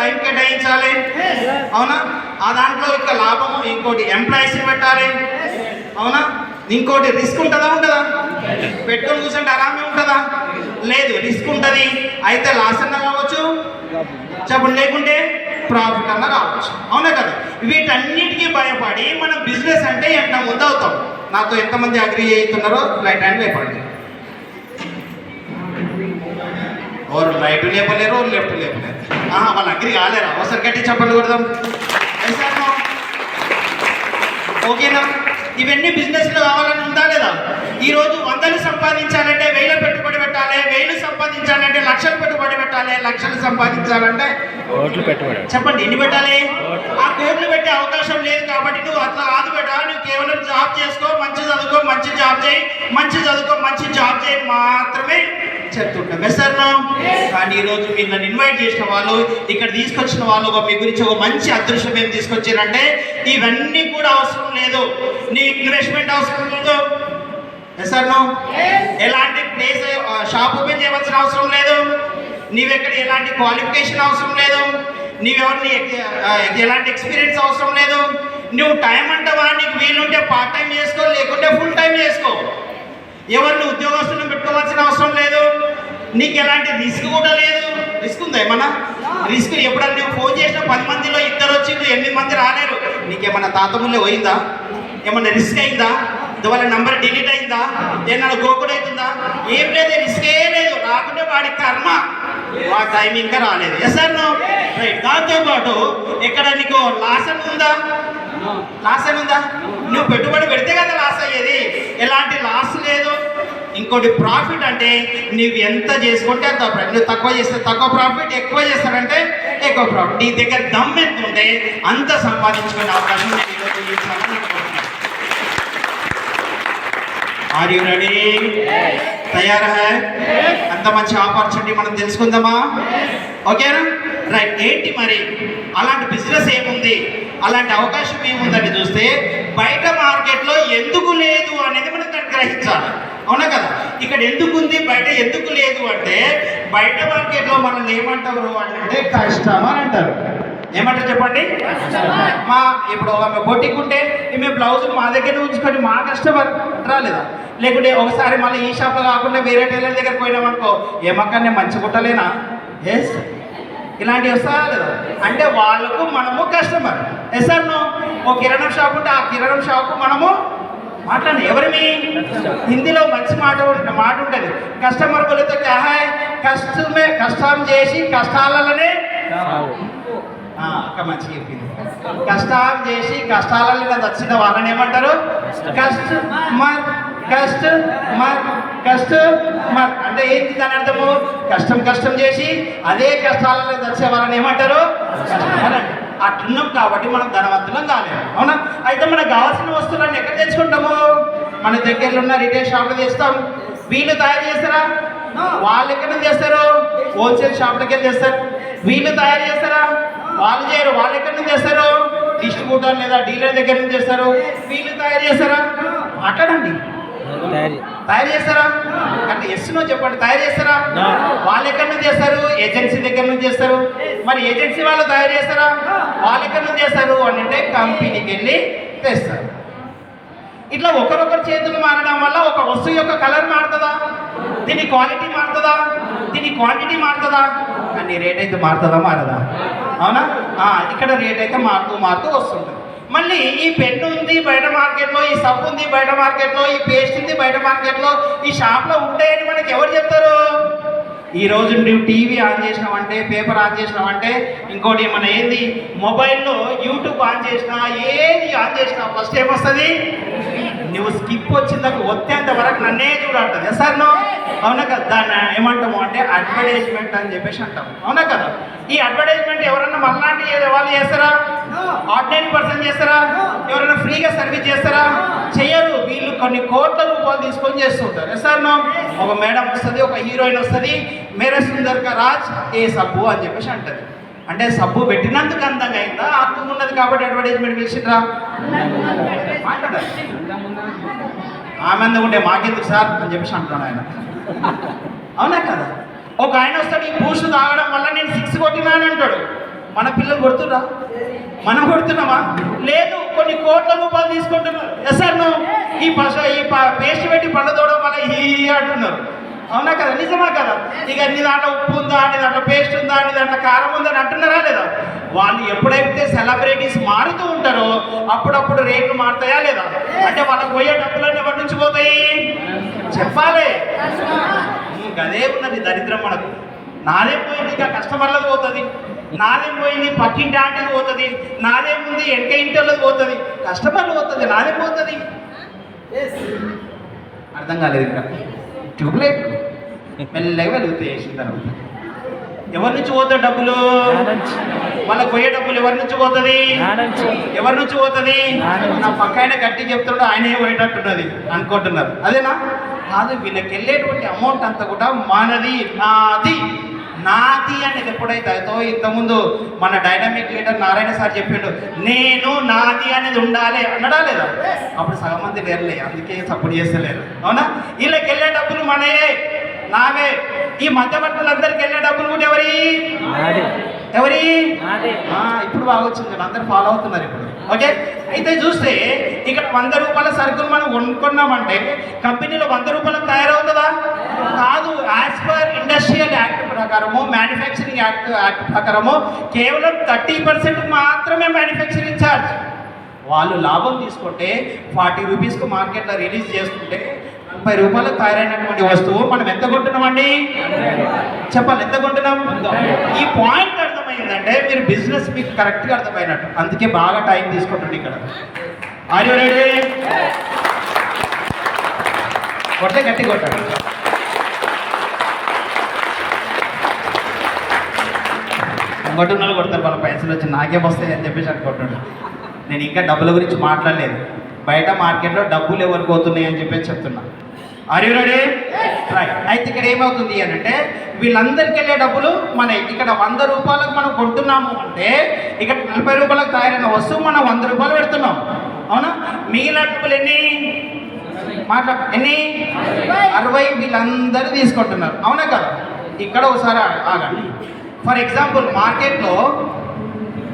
Time కేటాయించాలి, అవునా? ఆ దాంట్లో ఇంకా లాభము, ఇంకోటి ఎంప్లాయీస్ని పెట్టాలి, అవునా? ఇంకోటి రిస్క్ ఉంటుందా ఉండదా? పెట్టుకొని కూర్చుంటే ఆరామే ఉంటుందా? లేదు, రిస్క్ ఉంటుంది. అయితే లాస్ అన్న కావచ్చు, చెప్పండి, లేకుంటే ప్రాఫిట్ అన్న కావచ్చు, అవునా కదా? వీటన్నిటికీ భయపడి మనం బిజినెస్ అంటే ఎంత ముందు అవుతాం. నాతో ఎంతమంది అగ్రీ అవుతున్నారో రైట్ హ్యాండ్ లేపండి. ఓరు రైట్ లేపలేరు, ఓరు లెఫ్ట్ లేపలేరు. వాళ్ళు అగ్రి కాలేరా? ఒకసారి గట్టి చెప్పండి కొడదాం. ఓకేనా? ఇవన్నీ బిజినెస్లో కావాలని ఉందా లేదా? ఈరోజు 100లు సంపాదించాలంటే 1000 పెట్టుబడి పెట్టాలి, 1000 సంపాదించాలంటే 1,00,000 పెట్టుబడి పెట్టాలి, 1,00,000 సంపాదించాలంటే కోట్లు పెట్టుబడి. చెప్పండి, ఎన్ని పెట్టాలి? ఆ కోట్లు పెట్టే అవకాశం లేదు కాబట్టి నువ్వు అట్లా కాదు పెట్ట, నువ్వు కేవలం జాబ్ చేసుకో, మంచి చదువుకో, మంచి జాబ్ చేయి, మంచి చదువుకో, మంచి జాబ్ చేయి మాత్రమే చెప్తుంటాం. వెసర్నో. కానీ ఈరోజు మీరు నన్ను ఇన్వైట్ చేసిన వాళ్ళు, ఇక్కడ తీసుకొచ్చిన వాళ్ళు మీ గురించి ఒక మంచి అదృష్టం ఏం తీసుకొచ్చారంటే ఇవన్నీ కూడా అవసరం లేదు. నీ ఇన్వెస్ట్మెంట్ అవసరం లేదు. వెసర్నో. ఎలాంటి ప్లేస్ షాప్ ఓపెన్ చేయవలసిన అవసరం లేదు. నీవెక్కడ ఎలాంటి క్వాలిఫికేషన్ అవసరం లేదు. నీవెవరిని ఎలాంటి ఎక్స్పీరియన్స్ అవసరం లేదు. నువ్వు టైం అంటావా? నీకు వీలుంటే పార్ట్ టైం చేసుకో, లేకుంటే ఫుల్ టైం చేసుకో. ఎవరిని ఉద్యోగస్తులను పెట్టుకోవాల్సిన అవసరం లేదు. నీకు ఎలాంటి రిస్క్ కూడా లేదు. రిస్క్ ఉందా ఏమన్నా? రిస్క్ ఎప్పుడన్నా నువ్వు ఫోన్ చేసిన 10 మందిలో 2 వచ్చి 8 మంది రాలేరు. నీకేమన్నా తాతముల్లే పోయిందా? ఏమన్నా రిస్క్ అయిందా? వాళ్ళ నంబర్ డిలీట్ అయిందా? ఏమన్నా గోకుడు అవుతుందా? ఏం లేదు, రిస్కే లేదు. రాకుంటే వాడి కర్మ, వాడి టైం ఇంకా రాలేదు. Yes sir no right. దాంతోపాటు ఇక్కడ నీకు లాస్ అని ఉందా? లాస్ అని ఉందా? నువ్వు పెట్టుబడి పెడితే కదా లాస్ అయ్యేది. ఎలాంటి లాస్ లేదు. ఇంకోటి ప్రాఫిట్ అంటే నువ్వు ఎంత చేసుకుంటే అంత ప్రాఫిట్. నువ్వు తక్కువ చేస్తే తక్కువ ప్రాఫిట్, ఎక్కువ చేస్తానంటే ఎక్కువ ప్రాఫిట్. నీ దగ్గర దమ్ ఎంత ఉంటే అంత సంపాదించుకునే అవకాశం నేను ఆర్ యు రెడీ? తయారా? అంత మంచి ఆపర్చునిటీ మనం తెలుసుకుందామా? ఓకేనా? రైట్. ఏంటి మరి అలాంటి బిజినెస్ ఏముంది, అలాంటి అవకాశం ఏముందని చూస్తే బయట మార్కెట్లో ఎందుకు లేదు అనేది మనం గ్రహించాలి, అవునా కదా? ఇక్కడ ఎందుకు ఉంది, బయట ఎందుకు లేదు అంటే బయట మార్కెట్లో మనల్ని ఏమంటారు అంటే కస్టమర్ అంటారు. ఏమంటారు చెప్పండి? మా ఇప్పుడు ఆమె బొటిక్ ఉంటే మేము బ్లౌజ్ మా దగ్గర ఉంచుకొని మా కస్టమర్ రాలేదా? లేకుంటే ఒకసారి మళ్ళీ ఈ షాప్లో కాకుండా వేరే టైలర్ దగ్గర పోయినామనుకో, ఏమక్క నేను మంచి కుట్టలేనా? ఎస్, ఇలాంటివి వస్తాయా లేదా? అంటే వాళ్ళకు మనము కస్టమర్. Yes sir no. ఓ కిరాణం షాప్ ఉంటే ఆ కిరాణం షాప్ మనము మాట్లాడి ఎవరిని హిందీలో మంచి మాట ఉంటుంది. కస్టమర్ బోలితే క్యా హై, కష్టమే, కష్టం చేసి కష్టాలనే అక్క మంచిగా చెప్పింది. కష్టం చేసి కష్టాలలో వచ్చిన వాళ్ళని ఏమంటారు? కస్టమర్. కస్టమర్. కస్టమర్ అంటే ఏంటి దాని అర్థము? కష్టం చేసి అదే కష్టాలలో వచ్చే వాళ్ళని ఏమంటారు? కస్టమర్. అట్లున్నాం కాబట్టి మనం ధనవంతులం కాలేము, అవునా? అయితే మనకు కావాల్సిన వస్తువులన్నీ ఎక్కడ తెచ్చుకుంటాము? మన దగ్గరలో ఉన్న రిటైల్ షాప్లో తెస్తాం. వీళ్ళు తయారు చేస్తారా? వాళ్ళు ఎక్కడ నుంచి చేస్తారు? హోల్సేల్ షాప్లకి వెళ్ళి చేస్తారు. వీళ్ళు తయారు చేస్తారా? వాళ్ళు చేయరు. వాళ్ళు ఎక్కడి నుంచి చేస్తారు? డిస్ట్రిబ్యూటర్ లేదా డీలర్ దగ్గర నుంచి చేస్తారు. వీళ్ళు తయారు చేస్తారా? మాట్లాడండి. తయారు చేస్తారా? అంటే ఎస్నో చెప్పండి. తయారు చేస్తారా? వాళ్ళు ఎక్కడి నుంచి చేస్తారు? ఏజెన్సీ దగ్గర నుంచి చేస్తారు. మరి ఏజెన్సీ వాళ్ళు తయారు చేస్తారా? వాళ్ళు ఎక్కడి నుంచి చేస్తారు అని అంటే కంపెనీకి వెళ్ళి తెస్తారు. ఇట్లా ఒకరొకరు చేతులు మారడం వల్ల ఒక వస్తువు యొక్క కలర్ మారుతుందా? దీని క్వాలిటీ మారుతుందా? దీని క్వాంటిటీ మారుతుందా? కానీ రేట్ అయితే మారుతుందా? మారదా? అవునా? ఇక్కడ రేట్ అయితే మారుతూ వస్తుంటుంది. మళ్ళీ ఈ పెన్ను ఉంది బయట మార్కెట్లో, ఈ సబ్బు ఉంది బయట మార్కెట్లో, ఈ పేస్ట్ ఉంది బయట మార్కెట్లో, ఈ షాప్లో ఉంటాయని మనకి ఎవరు చెప్తారు? ఈరోజు నువ్వు టీవీ ఆన్ చేసినావంటే, పేపర్ ఆన్ చేసినావంటే, ఇంకోటి మన ఏంది మొబైల్లో యూట్యూబ్ ఆన్ చేసినా, ఏది ఆన్ చేసినా ఫస్ట్ ఏమొస్తుంది? నువ్వు స్కిప్ వచ్చిందాక వచ్చేంత వరకు నన్నే చూడాలంటుంది. Sir no. అవునా కదా? దాన్ని ఏమంటాము అంటే అడ్వర్టైజ్మెంట్ అని చెప్పేసి అంటాం, అవునా కదా? ఈ అడ్వర్టైజ్మెంట్ ఎవరన్నా మనలాంటి వాళ్ళు చేస్తారా? ఆర్డినరీ పర్సన్ చేస్తారా? ఎవరైనా ఫ్రీగా సర్వీస్ చేస్తారా? చేయరు. వీళ్ళు కొన్ని కోట్ల రూపాయలు తీసుకొని చేస్తుంటారు. Yes sir no. ఒక మేడం వస్తుంది, ఒక హీరోయిన్ వస్తుంది, మేరే సుందర్ కా రాజ్ ఏ సబ్బు అని చెప్పేసి అంటది. అంటే సబ్బు పెట్టినందుకు అందంగా అయిందా? అర్థం ఉన్నది కాబట్టి అడ్వర్టైజ్మెంట్ పిలిచిండ్రా? మాట్లాడాలి. ఆమె అందంగా ఉంటే మాకెందుకు సార్ అని చెప్పేసి అంటున్నాడు ఆయన, అవునా కదా? ఒక ఆయన వస్తాడు, ఈ బూస్ట్ తాగడం వల్ల నేను 6 కొట్టినా అని అంటాడు. మన పిల్లలు కొడుతున్నా, మనం కొడుతున్నామా? లేదు, కొన్ని కోట్ల రూపాయలు తీసుకుంటున్నారు. ఎస్ సార్ నో, ఈ పేస్ట్ పెట్టి పండు తోడడం వల్ల ఈ అంటున్నారు. అవునా కదా? నిజమా కదా? ఇక నీ దాంట్లో ఉప్పు ఉందా, నీ దాంట్లో పేస్ట్ ఉందా, నీ దాంట్లో కారం ఉందా అని అంటున్నారా లేదా? వాళ్ళు ఎప్పుడైతే సెలబ్రిటీస్ మారుతూ ఉంటారో అప్పుడప్పుడు రేట్లు మారుతాయా లేదా? అంటే వాళ్ళకి పోయే డబ్బులన్నీ ఎవరి నుంచి పోతాయి చెప్పాలి. అదే ఉన్నది దరిద్రం మనకు. నాదేం పోయింది ఇక కస్టమర్లకు పోతుంది, నాదేం పోయింది పక్కింటి ఆంటీకి పోతుంది, నాదేం ఉంది వెనక ఇంటి వాళ్ళకి పోతుంది, కస్టమర్లు పోతుంది, నాదేం పోతుంది. అర్థం కాలేదు. ఇంకా ట్యూబ్లైట్ మెల్లగా వెలుగుతాయి వేసిన తర్వాత. ఎవరి నుంచి పోతాయి డబ్బులు? వాళ్ళకి పోయే డబ్బులు ఎవరి నుంచి పోతుంది? ఎవరి నుంచి పోతుంది? నా పక్క ఆయన గట్టి చెప్తున్నాడు, ఆయనే పోయేటట్టున్నది అనుకుంటున్నారు. అదేనా? కాదు, వీళ్ళకి వెళ్ళేటువంటి అమౌంట్ అంతా కూడా మనది, నాది నాది అనేది ఎప్పుడైతే అవుతో, ఇంతకుముందు మన డైనామిక్ లీడర్ నారాయణ సార్ చెప్పిండు, నేను నాది అనేది ఉండాలి అన్నడా లేదా? అప్పుడు సగం మంది లేరులే, అందుకే సపోర్ట్ చేస్తలేరు. అవునా? వీళ్ళకి వెళ్ళే డబ్బులు మనయే, నావే. ఈ మధ్యవర్తులందరికి వెళ్ళే డబ్బులు కూడా ఎవరి? ఇప్పుడు బాగా వచ్చింది, అందరు ఫాలో అవుతున్నారు ఇప్పుడు. ఓకే, అయితే చూస్తే ఇక్కడ 100 రూపాయల సరుకులు మనం కొనుక్కున్నామంటే కంపెనీలో 100 రూపాయలకు తయారవుతుందా? కాదు. యాజ్ పర్ ఇండస్ట్రియల్ యాక్ట్ ప్రకారము, మ్యానుఫ్యాక్చరింగ్ యాక్ట్ ప్రకారము కేవలం 30% మాత్రమే మ్యానుఫ్యాక్చరింగ్ ఛార్జ్. వాళ్ళు లాభం తీసుకుంటే 40 రూపీస్కు మార్కెట్లో రిలీజ్ చేసుకుంటే 30 రూపాయలకు తయారైనటువంటి వస్తువు మనం ఎంత కొంటున్నామండి? చెప్పాలి, ఎంత కొంటున్నాం? ఈ పాయింట్ అర్థమైందంటే మీరు బిజినెస్ మీకు కరెక్ట్గా అర్థమైనట్టు. అందుకే బాగా టైం తీసుకుంటుంది ఇక్కడ. Are you ready? కొట్టే గట్టి కొట్టాడు. కొట్టున్నాళ్ళు కొడతారు, వాళ్ళ పైసలు వచ్చి నాకేం వస్తాయి అని చెప్పేసి అనుకుంటున్నాడు. నేను ఇంకా డబ్బుల గురించి మాట్లాడలేదు. బయట మార్కెట్లో డబ్బులు ఎవరికి పోతున్నాయి అని చెప్పేసి చెప్తున్నా. Are you ready? రైట్. అయితే ఇక్కడ ఏమవుతుంది అని అంటే వీళ్ళందరికీ వెళ్ళే డబ్బులు మన ఇక్కడ 100 రూపాయలకు మనం కొంటున్నాము అంటే ఇక్కడ 40 రూపాయలకు తయారైన వస్తువు మనం 100 రూపాయలు పెడుతున్నాం. అవునా? మిగిలిన డబ్బులు ఎన్ని? ఎన్ని? 60 వీళ్ళందరూ తీసుకుంటున్నారు. అవునా కదా? ఇక్కడ ఒకసారి ఆగండి. ఫర్ ఎగ్జాంపుల్ మార్కెట్లో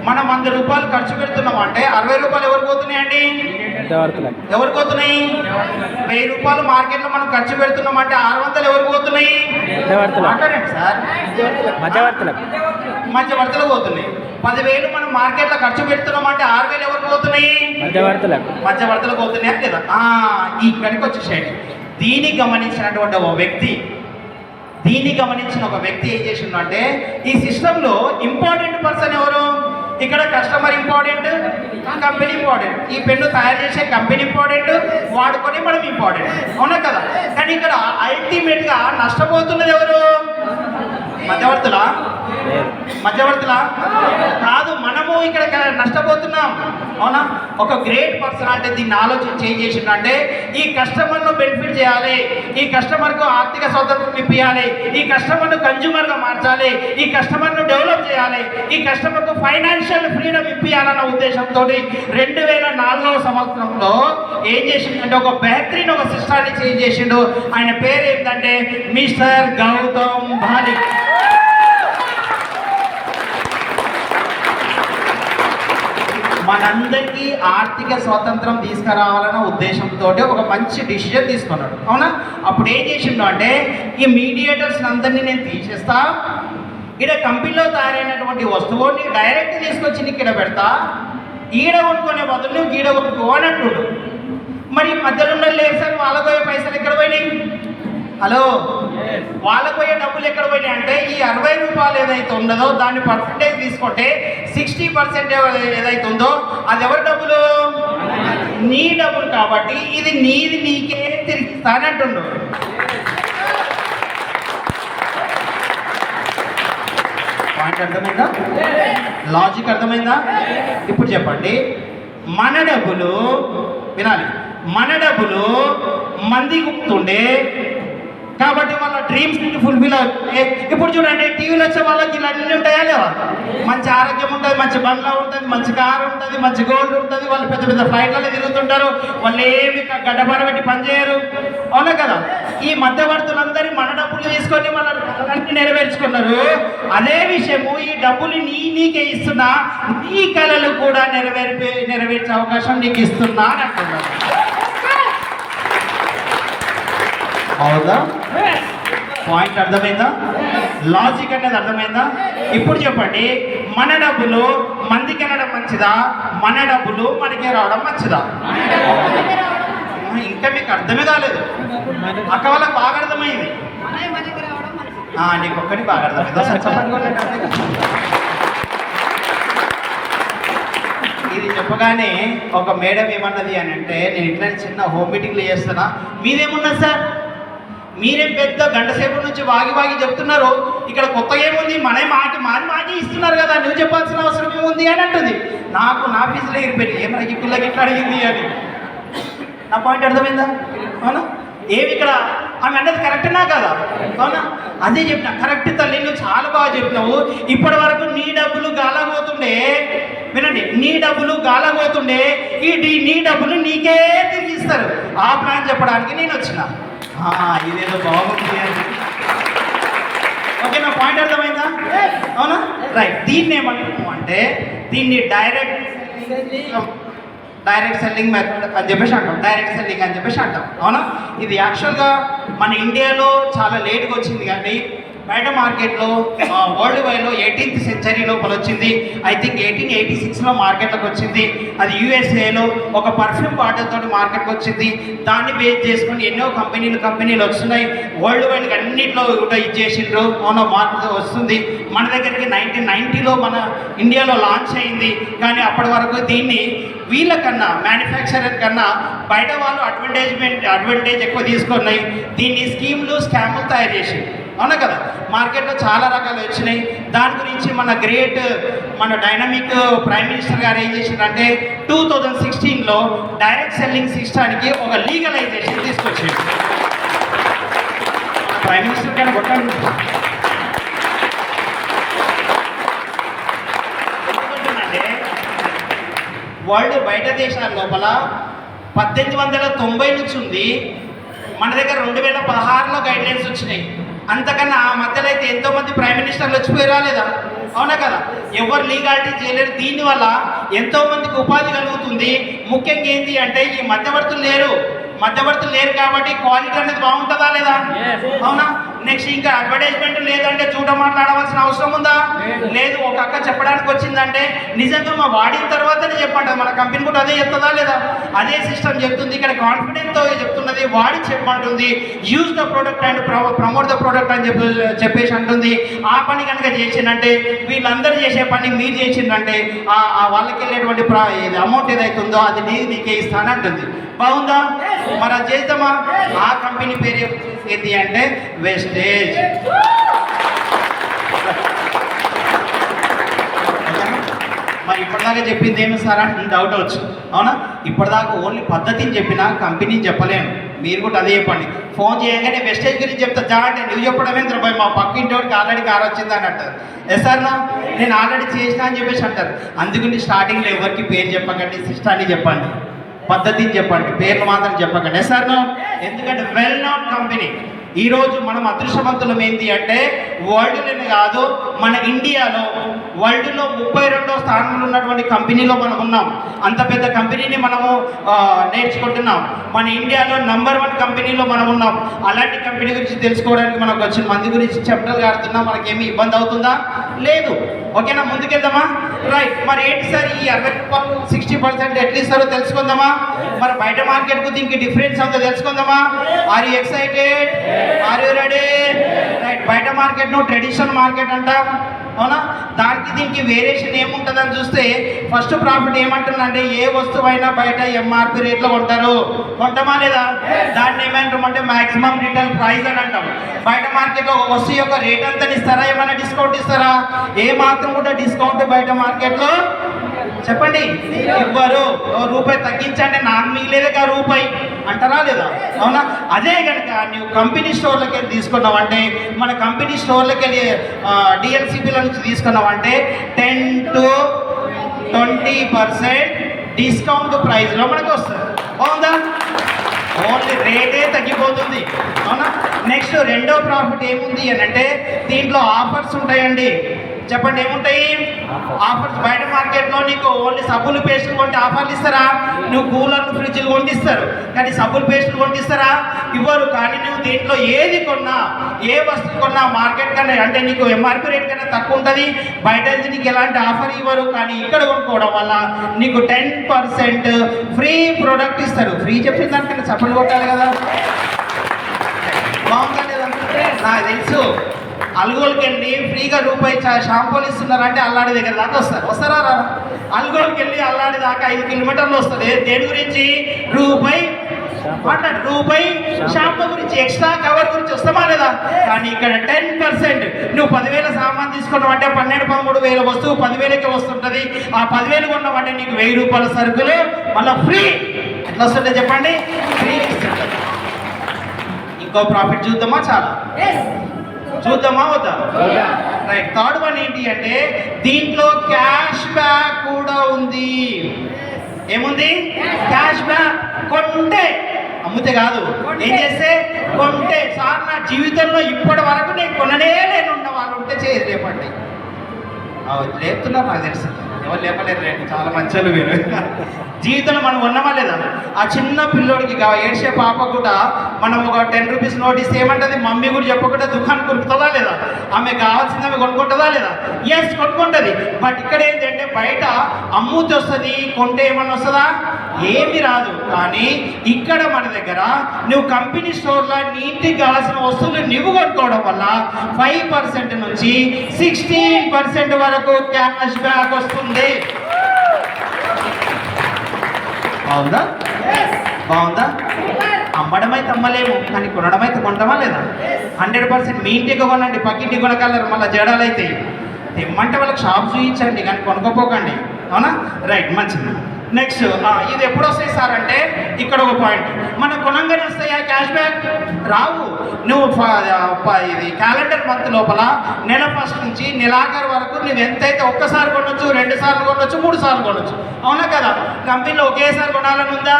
మనం 100 రూపాయలు ఖర్చు పెడుతున్నాం అంటే 60 రూపాయలు ఎవరికి పోతున్నాయండి? ఎవరికి పోతున్నాయి? 1000 రూపాయలు మార్కెట్లో మనం ఖర్చు పెడుతున్నాం అంటే 600 ఎవరికి పోతున్నాయి? మాట్లాడండి సార్. మధ్యవర్తులకు పోతున్నాయి. 10,000 మనం మార్కెట్లో ఖర్చు పెడుతున్నాం అంటే 6,000 ఎవరికి పోతున్నాయి? మధ్యవర్తులకు పోతున్నాయి లేదా? ఇక్కడికి వచ్చేసేయండి. దీన్ని గమనించిన ఒక వ్యక్తి ఏం చేసిందంటే ఈ సిస్టంలో ఇంపార్టెంట్ పర్సన్ ఎవరు? ఇక్కడ కస్టమర్ ఇంపార్టెంట్, కంపెనీ ఇంపార్టెంట్. ఈ పెన్ను తయారు చేసే కంపెనీ ఇంపార్టెంట్, వాడుకొని మనం ఇంపార్టెంట్. అవునా కదా? కానీ ఇక్కడ అల్టిమేట్గా నష్టపోతున్నది ఎవరు? మధ్యవర్తులా? కాదు, మనము ఇక్కడ నష్టపోతున్నాం. అవునా? ఒక గ్రేట్ పర్సన్ అంటే దీన్ని ఆలోచన ఏం చేసిందంటే ఈ కస్టమర్ను బెనిఫిట్ చేయాలి, ఈ కస్టమర్కు ఆర్థిక స్వతంత్రం ఇప్పించాలి, ఈ కస్టమర్ను కన్జ్యూమర్గా మార్చాలి, ఈ కస్టమర్ను డెవలప్ చేయాలి, ఈ కస్టమర్కు ఫైనాన్షియల్ ఫ్రీడమ్ ఇప్పించాలన్న ఉద్దేశంతో 2004వ సంవత్సరంలో ఏం చేసిందంటే ఒక బెహత్రీన్ ఒక సిస్టాన్ని చేంజ్ చేసిండు. ఆయన పేరు ఏంటంటే మిస్టర్ గౌతమ్ భాలిక్. మనందరికీ ఆర్థిక స్వాతంత్రం తీసుకురావాలన్న ఉద్దేశంతో ఒక మంచి డిసిజన్ తీసుకున్నాడు. అవునా? అప్పుడు ఏం చేసిండు అంటే ఈ మీడియేటర్స్ అందరినీ నేను తీసేస్తా, ఇక్కడ కంపెనీలో తయారైనటువంటి వస్తువుని డైరెక్ట్ తీసుకొచ్చి ఇక్కడ పెడతా, ఈడ కొనుక్కునే బదులు ఈడ కొనుక్కో అని అంటుడు. మరి మధ్యలో లేదు సార్, వాళ్ళకు పోయే పైసలు ఎక్కడ పోయినాయి? హలో, వాళ్ళకు పోయే డబ్బులు ఎక్కడ పోయినాయి అంటే ఈ 60 రూపాయలు ఏదైతే ఉన్నదో దాన్ని పర్సెంటేజ్ తీసుకుంటే 60% ఏదైతే ఉందో అది ఎవరి డబ్బులు? నీ డబ్బులు. కాబట్టి ఇది నీది నీకే తిరిగిస్తానంటుండు. పాయింట్ అర్థమైందా? లాజిక్ అర్థమైందా? ఇప్పుడు చెప్పండి, మన డబ్బులు వినాలి, మన డబ్బులు మంది గుర్తుండే కాబట్టి వాళ్ళ డ్రీమ్స్ ఫుల్ఫిల్ అవుతాయి. ఇప్పుడు చూడండి టీవీలో వచ్చే వాళ్ళకి ఇలా అన్నీ ఉంటాయా లేవా? మంచి ఆరోగ్యం ఉంటుంది, మంచి బంగ్లా ఉంటుంది, మంచి కారు ఉంటుంది, మంచి గోల్డ్ ఉంటుంది, వాళ్ళు పెద్ద పెద్ద ఫ్లైట్లలో తిరుగుతుంటారు, వాళ్ళు ఏమి గడ్డపార పెట్టి పనిచేయరు, అవునా కదా? ఈ మధ్యవర్తులందరూ మన డబ్బులు తీసుకొని మన కళలన్నీ నెరవేర్చుకున్నారు. అదే విషయము ఈ డబ్బులు నీకే ఇస్తున్నా, నీ కళలు కూడా నెరవేర్చే అవకాశం నీకు ఇస్తున్నా అని అంటున్నారు. అవునా? పాయింట్ అర్థమైందా? లాజిక్ అనేది అర్థమైందా? ఇప్పుడు చెప్పండి, మన డబ్బులు మందికి వెళ్ళడం మంచిదా, మన డబ్బులు మనకే రావడం మంచిదా? ఇంకా మీకు అర్థమే కాలేదు. అక్క వాళ్ళకి బాగా అర్థమైంది, నీకు ఒక్కటి బాగా అర్థమైందా? ఇది చెప్పగానే ఒక మేడం ఏమన్నది అని అంటే, నేను ఇట్లా చిన్న హోమ్ మీటింగ్లు చేస్తున్నా, మీరేమున్నా సార్, మీరేం పెద్ద గంట సేపు నుంచి వాగి చెప్తున్నారు, ఇక్కడ కొత్తగా ఏముంది, మాకి ఇస్తున్నారు కదా, నువ్వు చెప్పాల్సిన అవసరం ఏముంది అని అంటుంది. నాకు నా ఫీజులో ఎగిరిపోయి ఏమన్నా ఈ పిల్లకి ఇట్లా అడిగింది అని. నా పాయింట్ అర్థమైందా? అవునా? ఏమి ఇక్కడ ఆమె అన్నది కరెక్టేనా కదా? అవునా? అదే చెప్పిన కరెక్ట్ తల్లి, నువ్వు చాలా బాగా చెప్పినావు. ఇప్పటి వరకు నీ డబ్బులు గాలపోతుండే, వినండి, నీ డబ్బులు గాలపోతుండే, నీ డబ్బులు నీకే తిరిగి ఇస్తారు. ఆ ప్లాన్ చెప్పడానికి నేను వచ్చిన. ఇదేదో బాగుంది అని. ఓకే, నా పాయింట్ అర్థమైందా? అవునా? రైట్. దీన్ని ఏమంటాము అంటే, దీన్ని డైరెక్ట్ సెల్లింగ్ మెథడ్ అని చెప్పేసి అంటాం, డైరెక్ట్ సెల్లింగ్ అని చెప్పేసి అంటాం. అవునా? ఇది యాక్చువల్గా మన ఇండియాలో చాలా లేట్గా వచ్చింది, కానీ బయట మార్కెట్లో వరల్డ్ వైడ్లో 18th సెంచరీ లోపల వచ్చింది. ఐ థింక్ 1886లో మార్కెట్లోకి వచ్చింది. అది యూఎస్ఏలో ఒక పర్ఫ్యూమ్ బాటిల్ తోటి మార్కెట్కి వచ్చింది. దాన్ని బేస్ చేసుకొని ఎన్నో కంపెనీలు వస్తున్నాయి. వరల్డ్ వైడ్గా అన్నింటిలో కూడా ఇచ్చేసిండ్రు. అవునా? మార్కెట్ వస్తుంది. మన దగ్గరికి 1990లో మన ఇండియాలో లాంచ్ అయింది. కానీ అప్పటి వరకు దీన్ని వీళ్ళకన్నా, మ్యానుఫ్యాక్చరర్ కన్నా బయట వాళ్ళు అడ్వాంటేజ్ ఎక్కువ తీసుకున్నాయి. దీన్ని స్కామ్లు తయారు చేసి, అవునా కదా? మార్కెట్లో చాలా రకాలు వచ్చినాయి. దాని గురించి మన డైనమిక్ ప్రైమ్ మినిస్టర్ గారు ఏం చేసిందంటే 2016లో డైరెక్ట్ సెల్లింగ్ సిస్టానికి ఒక లీగలైజేషన్ తీసుకొచ్చింది. ప్రైమ్ మినిస్టర్ గారు కొట్టండి. ఎందుకంటే వరల్డ్ బయట దేశాల లోపల 1890 నుంచి ఉంది. మన దగ్గర 2016లో గైడ్లైన్స్ వచ్చినాయి. అంతకన్నా ఆ మధ్యలో అయితే ఎంతోమంది ప్రైమ్ మినిస్టర్లు వచ్చిపోయి రాలేదా? అవునా కదా? ఎవరు లీగాలిటీ చేయలేరు. దీనివల్ల ఎంతోమందికి ఉపాధి కలుగుతుంది. ముఖ్యంగా ఏంటి అంటే ఈ మధ్యవర్తులు లేరు కాబట్టి క్వాలిటీ అనేది బాగుంటుందా లేదా? అవునా? నెక్స్ట్ ఇంకా అడ్వర్టైజ్మెంట్ లేదంటే మాట్లాడవలసిన అవసరం ఉందా? లేదు. ఒక అక్క చెప్పడానికి వచ్చిందంటే నిజంగా మా వాడిన తర్వాతనే చెప్పంటారు. మన కంపెనీ కూడా అదే చెప్తుందా లేదా? అదే సిస్టమ్ చెప్తుంది. ఇక్కడ కాన్ఫిడెన్స్తో చెప్తున్నది, వాడి చెప్పమంటుంది. Use the product and promote the product అని చెప్పేసి అంటుంది. ఆ పని కనుక చేసిందంటే, వీళ్ళందరూ చేసే పని మీరు చేసిందంటే వాళ్ళకి వెళ్ళేటువంటి అమౌంట్ ఏదైతుందో అది నీకే ఇస్తానంటుంది. బాగుందా? మరి అది చేద్దామా? ఆ కంపెనీ పేరు ఏంటి అంటే వెస్టేజ్. మరి ఇప్పటిదాకా చెప్పింది ఏమి సార్ అంటే డౌట్ వచ్చు. అవునా? ఇప్పటిదాకా ఓన్లీ పద్ధతిని చెప్పినా, కంపెనీని చెప్పలేను. మీరు కూడా అదే చెప్పండి. ఫోన్ చేయగానే వెస్టేజ్ గురించి చెప్తా అంటే నువ్వు చెప్పడం ఏంద్ర భయ్, మా పక్కింటి ఆల్రెడీ కార్ వచ్చింది అని అంటారు. సార్ నేను ఆల్రెడీ చేసినా అని చెప్పేసి అంటారు. అందుకని స్టార్టింగ్లో ఎవరికి పేరు చెప్పకండి, సిస్టాన్ని చెప్పండి, పద్ధతిని చెప్పండి, పేర్లు మాత్రం చెప్పకండి. సార్ ఎందుకంటే వెల్ నోన్ కంపెనీ. ఈరోజు మనం అదృష్టవంతులం ఏంటి అంటే వరల్డ్లోనే కాదు, మన ఇండియాలో వరల్డ్లో 32వ స్థానంలో ఉన్నటువంటి కంపెనీలో మనం ఉన్నాం. అంత పెద్ద కంపెనీని మనము నేర్చుకుంటున్నాం. మన ఇండియాలో నంబర్ 1 కంపెనీలో మనం ఉన్నాం. అలాంటి కంపెనీ గురించి తెలుసుకోవడానికి మనకు వచ్చిన మంది గురించి చెప్టలు ఆడుతున్నాం. మనకేమి ఇబ్బంది అవుతుందా? లేదు. ఓకేనా? ముందుకెళ్దామా? రైట్. మరి ఏంటి సార్ ఈ 60% ఎట్లా ఇస్తారో తెలుసుకుందామా? మరి బయట మార్కెట్కు దీనికి డిఫరెన్స్ అంతా తెలుసుకుందామా? Are you excited? Are you ready? Right. బయట మార్కెట్ను ట్రెడిషనల్ మార్కెట్ అంటాం. అవునా? దానికి దీనికి వేరియేషన్ ఏముంటుందని చూస్తే ఫస్ట్ ప్రాఫిట్ ఏమంటుందంటే ఏ వస్తువైనా బయట ఎంఆర్పి రేట్లో కొంటామా లేదా? దాన్ని ఏమంటామంటే మ్యాక్సిమం రిటైల్ ప్రైస్ అని అంటాం. బయట మార్కెట్లో ఒక వస్తువు యొక్క రేట్ అంతా ఇస్తారా? ఏమైనా డిస్కౌంట్ ఇస్తారా? ఏ మాత్రం కూడా డిస్కౌంట్ బయట మార్కెట్లో చెప్పండి ఇవ్వరు. రూపాయి తగ్గించండి నాకు మిగిలేదుగా రూపాయి అంటారా లేదా? అవునా? అదే కనుక నువ్వు కంపెనీ స్టోర్లకి వెళ్ళి తీసుకున్నావంటే, మన కంపెనీ స్టోర్లకి వెళ్ళి డిఎల్సిపిల నుంచి తీసుకున్నావంటే 10 to 20% డిస్కౌంట్ ప్రైస్లో మనకు వస్తుంది. అవునా? ఓన్లీ రేటే తగ్గిపోతుంది. అవునా? నెక్స్ట్ రెండో ప్రాఫిట్ ఏముంది అని అంటే దీంట్లో ఆఫర్స్ ఉంటాయండి. చెప్పండి ఏముంటాయి ఆఫర్స్? బయట మార్కెట్లో నీకు ఓన్లీ సబ్బులు పేస్టులు కొంటే ఆఫర్లు ఇస్తారా? నువ్వు కూలర్లు ఫ్రిడ్జ్లు కొంటిస్తారు, కానీ సబ్బులు పేస్టులు కొంటిస్తారా? ఇవ్వరు. కానీ నువ్వు దీంట్లో ఏది కొన్నా, ఏ వస్తువు కొన్నా మార్కెట్ కన్నా అంటే నీకు ఎంఆర్పి రేట్ కన్నా తక్కువ ఉంటుంది. బయట అయితే నీకు ఎలాంటి ఆఫర్ ఇవ్వరు, కానీ ఇక్కడ కొనుక్కోవడం వల్ల నీకు 10% ఫ్రీ ప్రోడక్ట్ ఇస్తారు. ఫ్రీ చెప్పిన దానికన్నా సపోర్ట్ కొట్టాలి కదా. బాగుందా లేదా? నాకు తెలుసు అల్గోల్కి వెళ్ళి ఫ్రీగా రూపాయి షాంపూలు ఇస్తున్నారంటే అల్లాడి దగ్గర దాకా వస్తారా రారా? అల్గోల్కి వెళ్ళి అల్లాడి దాకా 5 కిలోమీటర్లు వస్తుంది. దేని గురించి? రూపాయి షాంపూ గురించి, ఎక్స్ట్రా కవర్ గురించి వస్తామా లేదా? కానీ ఇక్కడ 10% నువ్వు 10,000 సామాన్ తీసుకున్నావు అంటే 12-13,000 వస్తువు 10,000కి వస్తుంటుంది. ఆ 10,000 కొన్నావు అంటే నీకు 1,000 రూపాయల సరుకులు మళ్ళీ ఫ్రీ. ఎట్లా వస్తుంటే చెప్పండి? ఫ్రీ ఇస్తుంటుంది. ఇంకో ప్రాఫిట్ చూద్దామా? చాలా చూద్దామా వద్దా? రైట్. థర్డ్ వన్ ఏంటి అంటే దీంట్లో క్యాష్ బ్యాక్ కూడా ఉంది. ఏముంది? Cash back. కొంటే, అమ్మితే కాదు, ఏం చేస్తే కొంటే. సార్ నా జీవితంలో ఇప్పటి వరకు నేను కొననే లేనున్న వాళ్ళు ఉంటే చేసి లేపండి. లేపుతున్నారు నాకు తెలుసు, ఎవరు లేపలేరు రేపు, చాలా మంచి మీరు. జీవితంలో మనం ఉన్నామా లేదా? ఆ చిన్న పిల్లోడికి ఏడ్చే పాప కూడా మనం ఒక 10 రూపీస్ నోట్ ఇస్తే ఏమంటుంది? మమ్మీ కూడా చెప్పకుండా దుకాణం కొనుక్కుంటుందా లేదా? ఆమె కావాల్సింది ఆమె కొనుక్కుంటుందా లేదా? ఎస్, కొనుక్కుంటుంది. బట్ ఇక్కడ ఏంటంటే బయట అమ్ముతి వస్తుంది, కొంటే ఏమన్నా వస్తుందా? ఏమి రాదు. కానీ ఇక్కడ మన దగ్గర నువ్వు కంపెనీ స్టోర్లో నీ ఇంటికి కావాల్సిన వస్తువులు నువ్వు కొనుక్కోవడం వల్ల 5% నుంచి 16% వరకు క్యాష్ బ్యాక్ వస్తుంది. బాగుందా? బాగుందా? అమ్మడం అయితే అమ్మలేము, కానీ కొనడం అయితే కొంటామా లేదా? 100% మీ ఇంటికి కొనండి, పక్కింటికి కొనగలరు. మళ్ళీ జడాలు అయితే తెమ్మంటే వాళ్ళకి షాప్ చూపించండి, కానీ కొనుక్కోపోకండి. అవునా? రైట్, మంచిది. నెక్స్ట్ ఇది ఎప్పుడు వస్తాయి సార్ అంటే ఇక్కడ ఒక పాయింట్, మనం కొనంగానే వస్తాయా క్యాష్ బ్యాక్? రావు. నువ్వు ఇది క్యాలెండర్ మంత్ లోపల నెల ఫస్ట్ నుంచి నెలాఖరు వరకు నువ్వు ఎంతైతే ఒక్కసారి కొనొచ్చు, 2 సార్లు కొనొచ్చు, 3 సార్లు కొనొచ్చు. అవునా కదా? కంపెనీలో ఒకేసారి కొనాలని ఉందా?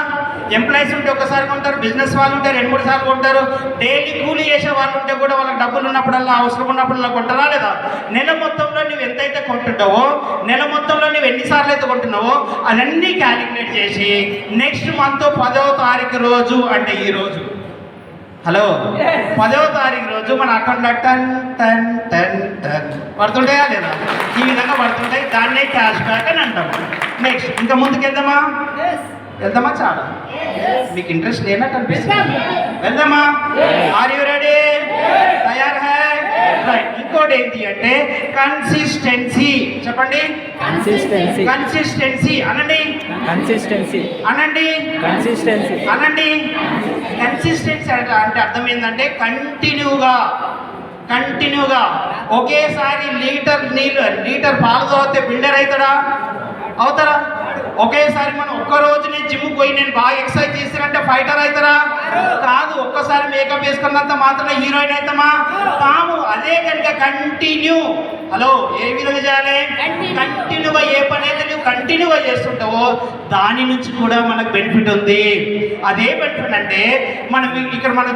ఎంప్లాయీస్ ఉంటే ఒకసారి కొంటారు, బిజినెస్ వాళ్ళు ఉంటే 2-3 సార్లు కొంటారు, డైలీ కూలీ చేసే వాళ్ళు ఉంటే కూడా వాళ్ళకి డబ్బులు ఉన్నప్పుడల్లా, అవసరం ఉన్నప్పుడల్లా కొంటారా లేదా? నెల మొత్తంలో నువ్వు ఎంతైతే కొంటుంటావో, నెల మొత్తంలో నువ్వు ఎన్నిసార్లు అయితే కొంటున్నావో అవన్నీ క్యాలిక్యులేట్ చేసి నెక్స్ట్ మంత్ 10వ తారీఖు రోజు అంటే ఈ రోజు, హలో 10వ తారీఖు రోజు మన అకౌంట్లో 10 పడుతుంటాయా లేదా? ఈ విధంగా పడుతుంటాయి. దాన్నే క్యాష్ బ్యాక్ అని అంటాము. నెక్స్ట్ ఇంకా ముందుకు వెళ్దామా? చాలా మీకు ఇంట్రెస్ట్ లేనట్టు అనిపిస్తుంది. వెళ్దామా? Are you ready? తయారు హై? రైట్. ఇంకోటి ఏంటి అంటే కన్సిస్టెన్సీ. చెప్పండి. కన్సిస్టెన్సీ అనండి. అనండి. కన్సిస్టెన్సీ అంటే అర్థం ఏంటంటే కంటిన్యూగా ఒకేసారి లీటర్ పాలు తాగితే బిల్డర్ అవుతారా? ఒకేసారి మనం ఒక్కరోజునే జిమ్కి పోయి నేను బాగా ఎక్సర్సైజ్ చేస్తానంటే ఫైటర్ అవుతారా? కాదు. ఒక్కసారి మేకప్ వేసుకున్నంత మాత్రమే హీరోయిన్ అవుతామా? కాము. అదే కనుక కంటిన్యూ, హలో ఏ విధంగా చేయాలి? కంటిన్యూగా ఏ పని అయితే నువ్వు కంటిన్యూగా చేస్తుంటావో దాని నుంచి కూడా మనకు బెనిఫిట్ ఉంది. అదే బెనిఫిట్ అంటే మనం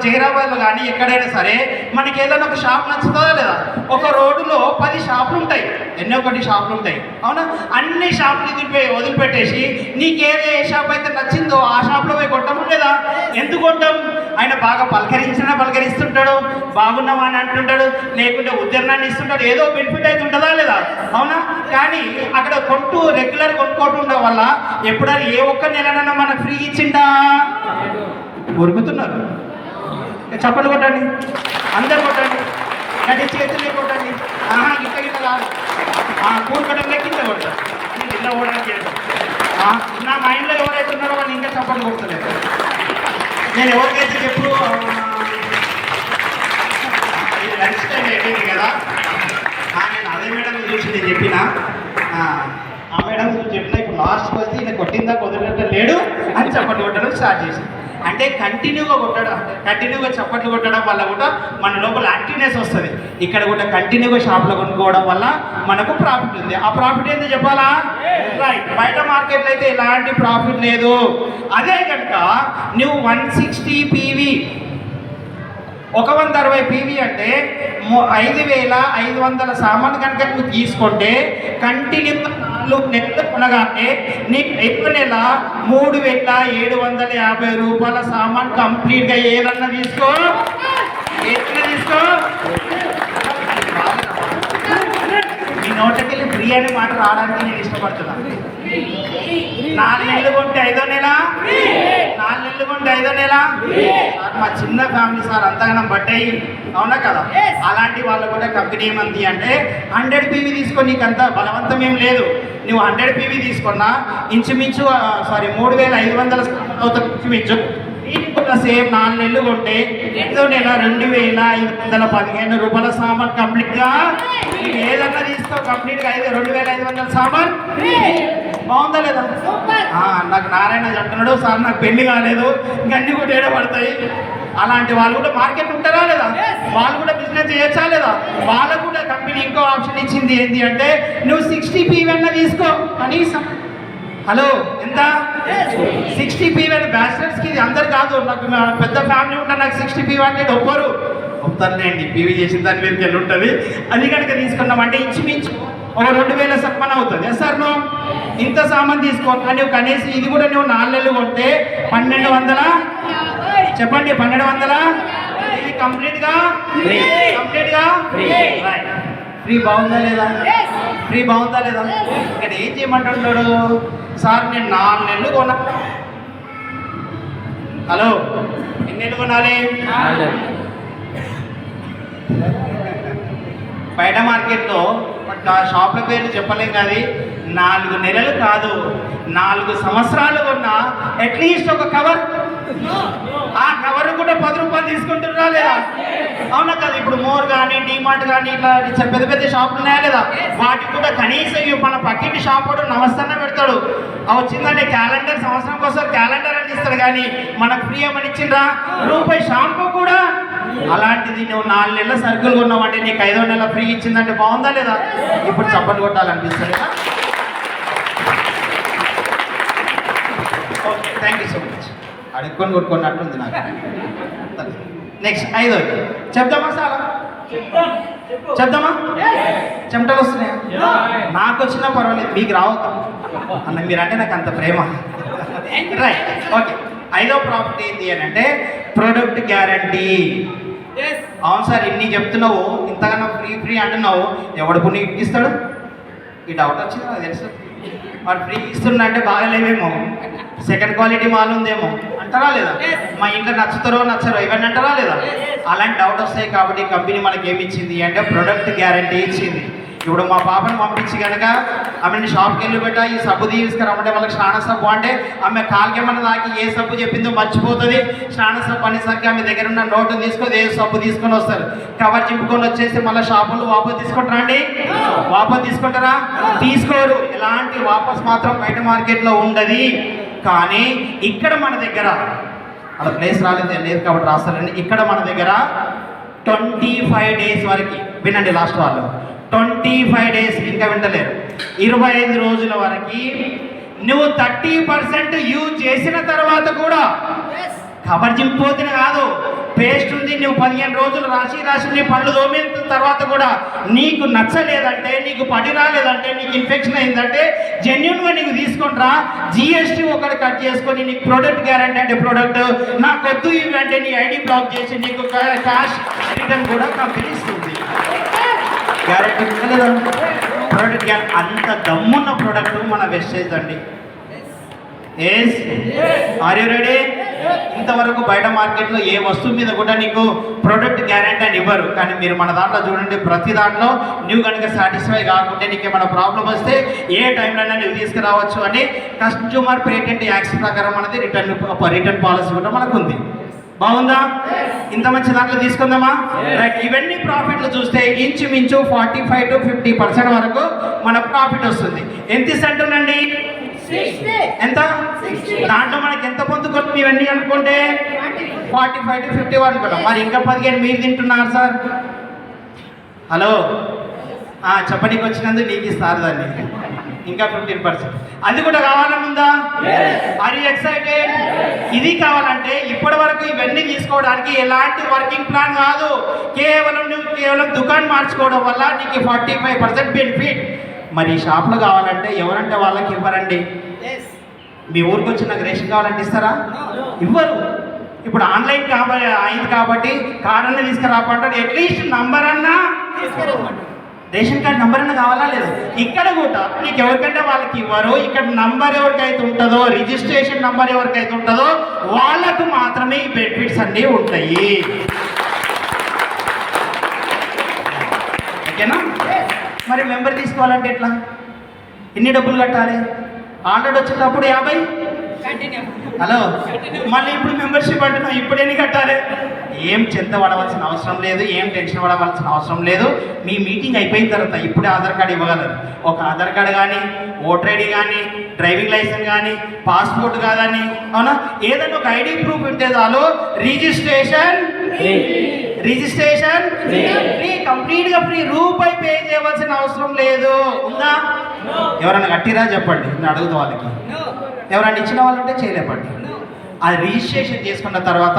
జైరాబాద్లో కానీ ఎక్కడైనా సరే మనకి ఏదైనా ఒక షాప్ నచ్చుతుందా లేదా? ఒక రోడ్డులో 10 షాపులు ఉంటాయి, ఎన్నో 10 షాపులు ఉంటాయి. అవునా? అన్ని షాపులు వదిలిపెట్టేసి ఏ షాప్ అయితే నచ్చిందో ఆ షాప్లో పోయి కొట్టము లేదా? ఎందుకు కొట్టాం? ఆయన బాగా పలకరిస్తుంటాడు, బాగున్నావా అని అంటుంటాడు, లేకుంటే ఉద్దరణాన్ని ఇస్తుంటాడు, ఏదో బెనిఫిట్ అయితే ఉంటుందా లేదా? అవునా? కానీ అక్కడ రెగ్యులర్ కొనుక్కోవటం ఉండడం వల్ల ఎప్పుడైనా ఏ ఒక్క నెలనైనా మనకు ఫ్రీ ఇచ్చిండా? ఉరుకుతున్నారు. చప్పట్లు కొట్టండి, అందరు కొట్టండి, గట్టి చేతులే కొట్టండి. గిట్ట కూడుకోవడం కింద కొడతారు, కింద ఓడడానికి నా మైండ్లో ఎవరైతే ఉన్నారో వాళ్ళు ఇంకా చప్పట్లు కొడతలేదు. నేను ఎవరికైతే ఎప్పుడు లంచ్ టైం అయిపోయింది కదా, నేను అదే మేడం చెప్పిన ఆ మేడం చెప్పిన ఇప్పుడు లాస్ట్కి వస్తే ఈయన కొట్టిందా కుదరటం లేడు అని చప్పట్లు కొట్టడం స్టార్ట్ చేసింది. అంటే కంటిన్యూగా కొట్టడం, కంటిన్యూగా చప్పట్లు కొట్టడం వల్ల కూడా మన లోపల యాక్టివ్నెస్ వస్తుంది. ఇక్కడ కూడా కంటిన్యూగా షాప్లో కొనుక్కోవడం వల్ల మనకు ప్రాఫిట్ ఉంది. ఆ ప్రాఫిట్ ఏంటో చెప్పాలా? రైట్. బయట మార్కెట్లో అయితే ఎలాంటి ప్రాఫిట్ లేదు. అదే కనుక నువ్వు 160 PV 160 PV అంటే 5,500 సామాన్లు కనుక నువ్వు తీసుకుంటే కంటిన్యూ 4 నెలలు కొనగానే నీకు ఎక్కువ నెల 3,750 రూపాయల సామాన్ కంప్లీట్గా ఏదన్నా తీసుకో, ఏదన్నా తీసుకో. మీ నోటకెళ్ళి ఫ్రీ అనే మాట రావడానికి నేను ఇష్టపడుతున్నాను. 4 నెలలు కొంటే 5వ నెల, 4 నెలలు కొంటే 5వ నెల. మా చిన్న ఫ్యామిలీ సార్ అంతగానం బట్టాయి, అవునా కదా? అలాంటి వాళ్ళు కూడా కంపెనీ ఏమంది అంటే 100 PV తీసుకొని నీకు అంత బలవంతం ఏం లేదు. నువ్వు 100 PV తీసుకున్నా ఇంచుమించు 3,500 అవుతుంది ఇంచుమించు. దీనికి కూడా సేమ్ 4 నెలలు కొంటే 5వ నెల 2,515 రూపాయల సామాన్ కంప్లీట్గా ఏదన్నా తీసుకో. కంప్లీట్గా 2,500 సామాన్. బాగుందా లేదా? నాకు నారాయణ చెప్తున్నాడు, సార్ నాకు పెళ్లి కాలేదు ఇంకా అన్ని కూడా ఏడబడతాయి. అలాంటి వాళ్ళు కూడా మార్కెట్ ఉంటారా లేదా? వాళ్ళు కూడా బిజినెస్ చేయొచ్చా లేదా? వాళ్ళకు కూడా కంపెనీ ఇంకో ఆప్షన్ ఇచ్చింది. ఏంటి అంటే నువ్వు 60 PV అన్న తీసుకో కనీసం. హలో, ఎంత? 60 PV అంటే బ్యాచిలర్స్కి ఇది అందరు కాదు. నాకు పెద్ద ఫ్యామిలీ ఉంటా, నాకు 60 PV అంటే ఒప్పరు. ఒప్పుతారులేండి, PV చేసిన దాని మీదకి వెళ్ళి ఉంటుంది. అది కనుక తీసుకున్నామంటే ఇంచుమించు ఒక 2,000 సప్మన్ అవుతుంది. సార్ నువ్వు ఇంత సామాన్ తీసుకో, నువ్వు కనీసం ఇది కూడా నువ్వు 4 నెలలు కొంటే 1,200. చెప్పండి, 1,200. ఇది కంప్లీట్గా ఫ్రీ. బాగుందా లేదా? ఫ్రీ బాగుందా లేదా? ఇక్కడ ఏం చేయమంటున్నాడు సార్? నేను 4 నెలలు కొన్నా. హలో, ఎన్ని నెలలు కొనాలి? బయట మార్కెట్లో షాప్ల పేర్లు చెప్పలేం కానీ 4 నెలలు కాదు 4 సంవత్సరాలు కొన్నా అట్లీస్ట్ ఒక కవర్, ఆ కవర్ కూడా 10 రూపాయలు తీసుకుంటున్నారా లేదా? అవునా కదా? ఇప్పుడు మోర్ కానీ డిమార్ట్ కానీ ఇట్లా పెద్ద పెద్ద షాపులు ఉన్నాయా లేదా? వాటికి కూడా కనీసం మన పక్కింటి షాప్ కూడా నమస్తన్నా పెడతాడు. వచ్చిందంటే క్యాలెండర్, సంవత్సరం కోసం క్యాలెండర్ అని ఇస్తాడు. కానీ మనకు ఫ్రీ ఏమని ఇచ్చిండ్రా? రూపాయి షాంపూ కూడా. అలాంటిది నువ్వు 4 నెలల సరుకులు కొన్నావంటే నీకు 5వ నెల ఫ్రీ ఇచ్చిందంటే బాగుందా లేదా? ఇప్పుడు చప్పట్లు కొట్టాలనిపిస్తుంది. Okay, thank you so much. అడుక్కొని కొట్టుకున్నట్టుంది నాకు. నెక్స్ట్ 5వది చెప్దామా సార్? చెప్దామా? చెమటలు వస్తున్నాయా? నాకు వచ్చినా పర్వాలేదు, మీకు రావద్దాం అన్న. మీరంటే నాకు అంత ప్రేమ. Right, okay. 5వ ప్రాఫిట్ ఏంటి అని అంటే ప్రొడక్ట్ గ్యారంటీ. అవును సార్, ఇన్ని చెప్తున్నావు, ఇంతకన్నా ఫ్రీ అంటున్నావు, ఎవడు పుణ్యం ఇప్పిస్తాడు? ఈ డౌట్ వచ్చింది నాకు తెలుసు. వాడు ఫ్రీ ఇస్తున్నా అంటే బాగాలేవేమో, సెకండ్ క్వాలిటీ మాల్ ఉందేమో అంటారా లేదా? మా ఇంట్లో నచ్చుతారో నచ్చరో ఇవన్నీ అంటారా లేదా? అలాంటి డౌట్ వస్తాయి. కాబట్టి కంపెనీ మనకి ఏమి ఇచ్చింది అంటే ప్రొడక్ట్ గ్యారంటీ ఇచ్చింది. ఇప్పుడు మా పాపను పంపించి కనుక ఆమెను షాప్కి వెళ్ళి పెట్టా ఈ సబ్బు తీసుకురమ్మంటే వాళ్ళకి స్నాన సబ్బు అంటే ఆమె కాలుకేమన్నా దాకి ఏ సబ్బు చెప్పిందో మర్చిపోతుంది. స్నాన సబ్బు అనేసరికి ఆమె దగ్గర ఉన్న నోటు తీసుకొని ఏ సబ్బు తీసుకొని వస్తారు. కవర్ చింపుకొని వచ్చేసి మళ్ళీ షాపులు వాపస్ తీసుకుంటారా అండి? వాపస్ తీసుకుంటారా? తీసుకోరు. ఎలాంటి వాపస్ మాత్రం బయట మార్కెట్లో ఉండదు. కానీ ఇక్కడ మన దగ్గర అలా ప్లేస్ లేదు కాబట్టి రాస్తారండి. ఇక్కడ మన దగ్గర 25 డేస్ వరకు వినండి. లాస్ట్ వాళ్ళు 25 డేస్, ఇంకా వింటలేరు, 25 రోజుల వరకు నువ్వు 30% యూజ్ చేసిన తర్వాత కూడా కవర్ చింపోతున్న కాదు, పేస్ట్ ఉంది, నువ్వు 15 రోజులు రాసి నీ పళ్ళు తోమిన తర్వాత కూడా నీకు నచ్చలేదంటే, నీకు పడి రాలేదంటే, నీకు ఇన్ఫెక్షన్ అయిందంటే జెన్యున్గా నీకు తీసుకుంటారా? GST ఒకటి కట్ చేసుకొని నీకు ప్రొడక్ట్ గ్యారంటీ అంటే ప్రొడక్ట్ నాకొద్దు ఇవి అంటే నీ ఐడి బ్లాక్ చేసి నీకు క్యాష్ రిటర్న్ కూడా కంపెనీ ఇస్తుంది. గ్యారెంటీ లేదా? Product guarantee. అంత దమ్మున్న ప్రోడక్ట్ మన వెస్టేజ్ అండి. Yes, are you ready? ఇంతవరకు బయట మార్కెట్లో ఏ వస్తువు మీద కూడా నీకు ప్రోడక్ట్ గ్యారెంటీ అని ఇవ్వరు. కానీ మీరు మన దాంట్లో చూడండి, ప్రతి దాంట్లో నువ్వు కనుక సాటిస్ఫై కాకుంటే నీకు ఏమైనా ప్రాబ్లం వస్తే ఏ టైంలోనే నువ్వు తీసుకురావచ్చు అని కన్స్యూమర్ పేటెంట్ యాక్ట్స్ ప్రకారం అనేది రిటర్న్ పాలసీ కూడా మనకు ఉంది. బాగుందా? ఇంత మంచి దాంట్లో తీసుకుందామా? రైట్. ఇవన్నీ ప్రాఫిట్లు చూస్తే ఇంచుమించు 45 to 50% వరకు మన ప్రాఫిట్ వస్తుంది. ఎంత ఇస్తుందండి? ఎంత? దాంట్లో మనకి ఎంత పొందుకుంటుంది ఇవన్నీ అనుకుంటే 45 to 50 అనుకుంటాం. మరి ఇంకా 15 మీరు తింటున్నారు సార్. హలో, చెప్పనీకి వచ్చినందుకు నీకు ఇస్తారు దాన్ని ఇంకా 15%. అది కూడా కావాలనుందా? Are you excited? ఇది కావాలంటే ఇప్పటి వరకు ఇవన్నీ తీసుకోవడానికి ఎలాంటి వర్కింగ్ ప్లాన్ కాదు. కేవలం దుకాణం మార్చుకోవడం వల్ల నీకు 45% బెనిఫిట్. మరి ఈ షాప్లో కావాలంటే ఎవరంటే వాళ్ళకి ఇవ్వరండి. మీ ఊరికి వచ్చి నాకు రేషన్ కావాలంటే ఇస్తారా? ఇవ్వరు. ఇప్పుడు ఆన్లైన్ అయింది కాబట్టి కార్డు అన్న తీసుకురామంటారు. అట్లీస్ట్ నంబర్ అన్నా రేషన్ కార్డు నంబర్ అన్న కావాలా లేదు? ఇక్కడ కూడా నీకు ఎవరికంటే వాళ్ళకి ఇవ్వరు. ఇక్కడ నంబర్ ఎవరికైతే ఉంటుందో, రిజిస్ట్రేషన్ నంబర్ ఎవరికైతే ఉంటుందో వాళ్ళకు మాత్రమే ఈ బెనిఫిట్స్ అన్నీ ఉంటాయి. ఓకేనా? మరి మెంబర్ తీసుకోవాలంటే ఎట్లా? ఎన్ని డబ్బులు కట్టాలి? ఆల్రెడీ వచ్చేటప్పుడు 50. హలో, మళ్ళీ ఇప్పుడు మెంబర్షిప్ అంటున్నాం, ఇప్పుడు ఎన్ని కట్టాలి? ఏం చింత పడవలసిన అవసరం లేదు, ఏం టెన్షన్ పడవలసిన అవసరం లేదు. మీ మీటింగ్ అయిపోయిన తర్వాత ఇప్పుడే ఆధార్ కార్డు ఇవ్వగలరు. ఒక ఆధార్ కార్డు కానీ, ఓటర్ ఐడి కానీ, డ్రైవింగ్ లైసెన్స్ కానీ, పాస్పోర్ట్ కాదని, అవునా, ఏదైనా ఒక ఐడి ప్రూఫ్ ఉంటే చాలు. రిజిస్ట్రేషన్ ఫ్రీ, కంప్లీట్గా ఫ్రీ. రూపాయి పే చేయవలసిన అవసరం లేదు. ఉందా? ఎవరైనా కట్టిరా చెప్పండి, నేను అడుగుతా వాళ్ళకి. ఎవరైనా ఇచ్చిన వాళ్ళు ఉంటే చేయలేపండి. అది రిజిస్ట్రేషన్ చేసుకున్న తర్వాత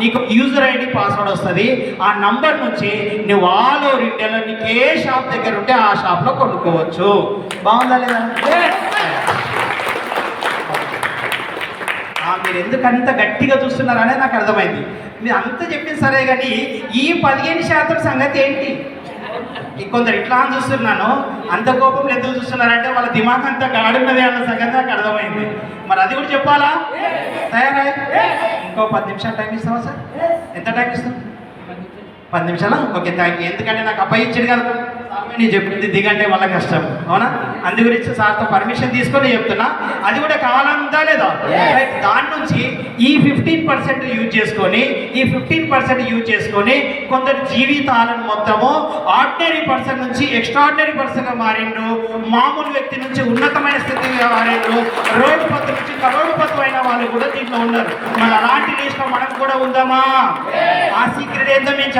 నీకు యూజర్ ఐడి పాస్వర్డ్ వస్తుంది. ఆ నంబర్ నుంచి నువ్వు ఆల్ ఓవర్ ఇండియాలో నీకు ఏ షాప్ దగ్గర ఉంటే ఆ షాప్లో కొనుక్కోవచ్చు. బాగుందా లేదా? మీరు ఎందుకు అంత గట్టిగా చూస్తున్నారనే నాకు అర్థమైంది. మీరు అంత చెప్పింది సరే, కానీ ఈ 15% సంగతి ఏంటి? కొందరు ఇట్లా అని చూస్తున్నాను, అంత కోపంలో ఎందుకు చూస్తున్నారంటే వాళ్ళ దిమాగ్ అంతా గాడున్నది అన్న సంగతి నాకు అర్థమైంది. మరి అది కూడా చెప్పాలా? తయారై ఇంకో 10 నిమిషాలు టైం ఇస్తావా సార్? ఎంత టైం ఇస్తాం? 10 నిమిషాలా? Okay, thank you. ఎందుకంటే నాకు అబ్బాయి ఇచ్చాడు కదా, నేను చెప్పింది దిగంటే వల్ల కష్టం, అవునా? అందు గురించి సార్తో పర్మిషన్ తీసుకొని చెప్తున్నా. అది కూడా కావాలందా లేదా? దాని నుంచి ఈ 15% యూజ్ చేసుకొని కొందరు జీవితాలను మొత్తము ఆర్డినరీ పర్సన్ నుంచి ఎక్స్ట్రాడినరీ పర్సన్గా మారిండు. మామూలు వ్యక్తి నుంచి ఉన్నతమైన స్థితిగా మారిండు. రోడ్డుపత్తు నుంచి కరోడుపత్తు అయిన వాళ్ళు కూడా దీంట్లో ఉన్నారు. మన అలాంటి లిస్ట్లో మనం కూడా ఉందామా? ఆ సీక్రెట్ ఏందో మేము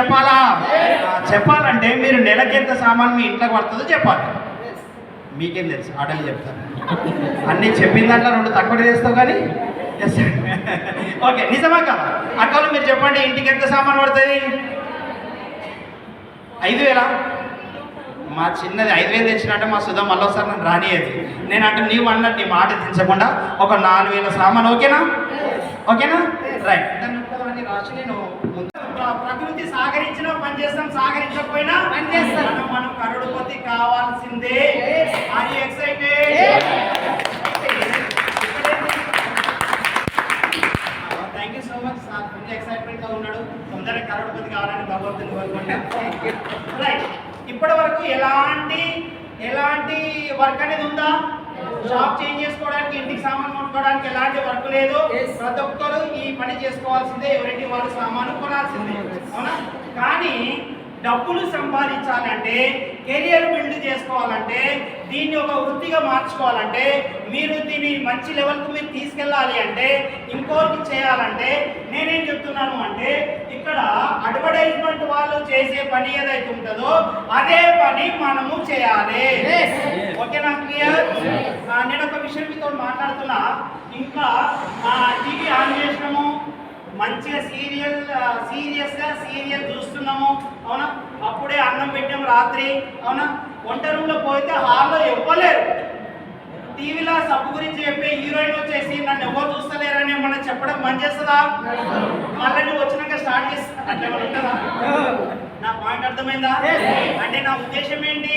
చెప్పాలంటే మీరు నెలకి ఎంత సామాన్ మీ ఇంట్లోకి పడుతుందో చెప్పాలి. మీకేం తెలుసు? ఆటలు చెప్తాను. అన్నీ చెప్పిన దాంట్లో 2 తక్కువ చేస్తావు కానీ. ఓకే, నిజమా కదా? అక్కడ మీరు చెప్పండి, ఇంటికి ఎంత సామాన్ పడుతుంది? 5,000. మా చిన్నది 5,000 తెచ్చినట్టే మా సుధా మళ్ళీ ఒకసారి నన్ను రానియది. నేను అంటే నీవు అన్నట్టు నీ మాట దించకుండా ఒక 4,000 సామాన్. ఓకేనా? రైట్. దాన్ని రాసి నేను ప్రకృతి సాగరించిన పని చేస్తాం, సాగరించకపోయినా మనం కరోడుపతి కావాల్సిందే. Are you excited? Thank you so much sir. కొంచెం ఎక్సైట్మెంట్ గా ఉన్నాడు. తొందరగా కరోడుపతి కావాలని భగవంతుని కోరుకుంటా. రైట్. ఇప్పటి వరకు ఎలాంటి వర్క్ అనేది ఉందా? షాప్ చేంజ్ చేసుకోవడానికి, ఇంటికి సామాన్ కొనుక్కోవడానికి ఎలాంటి వర్క్ లేదు. ప్రతి ఒక్కరు ఈ పని చేసుకోవాల్సిందే, ఎవరింటి వాళ్ళు సామాను కొనాల్సిందే, అవునా? కానీ డబ్బులు సంపాదించాలంటే, కెరియర్ బిల్డ్ చేసుకోవాలంటే, దీన్ని ఒక వృత్తిగా మార్చుకోవాలంటే, మీరు దీన్ని మంచి లెవెల్కి మీరు తీసుకెళ్ళాలి అంటే, ఇంకోరికి చేయాలంటే నేనేం చెప్తున్నాను అంటే, ఇక్కడ అడ్వర్టైజ్మెంట్ వాళ్ళు చేసే పని ఏదైతే ఉంటుందో అదే పని మనము చేయాలి. ఓకేనా? క్లియర్? నేను ఒక విషయం మీతో మాట్లాడుతున్నా. ఇంకా టీవీ ఆన్ చేసినాము, మంచిగా సీరియల్ చూస్తున్నాము, అవునా? అప్పుడే అన్నం పెట్టాము రాత్రి, అవునా? వంట రూమ్లో పోతే హాల్లో ఇవ్వలేరు. టీవీలో సబ్బు గురించి చెప్పే హీరోయిన్ వచ్చేసి నన్ను ఎవరు చూస్తలేరని మనం చెప్పడం బంద్ చేస్తుందా? మళ్ళీ నువ్వు వచ్చినాక స్టార్ట్ చేస్తా అట్లా ఉంటుందా? నా పాయింట్ అర్థమైందా? అంటే నా ఉద్దేశం ఏంటి?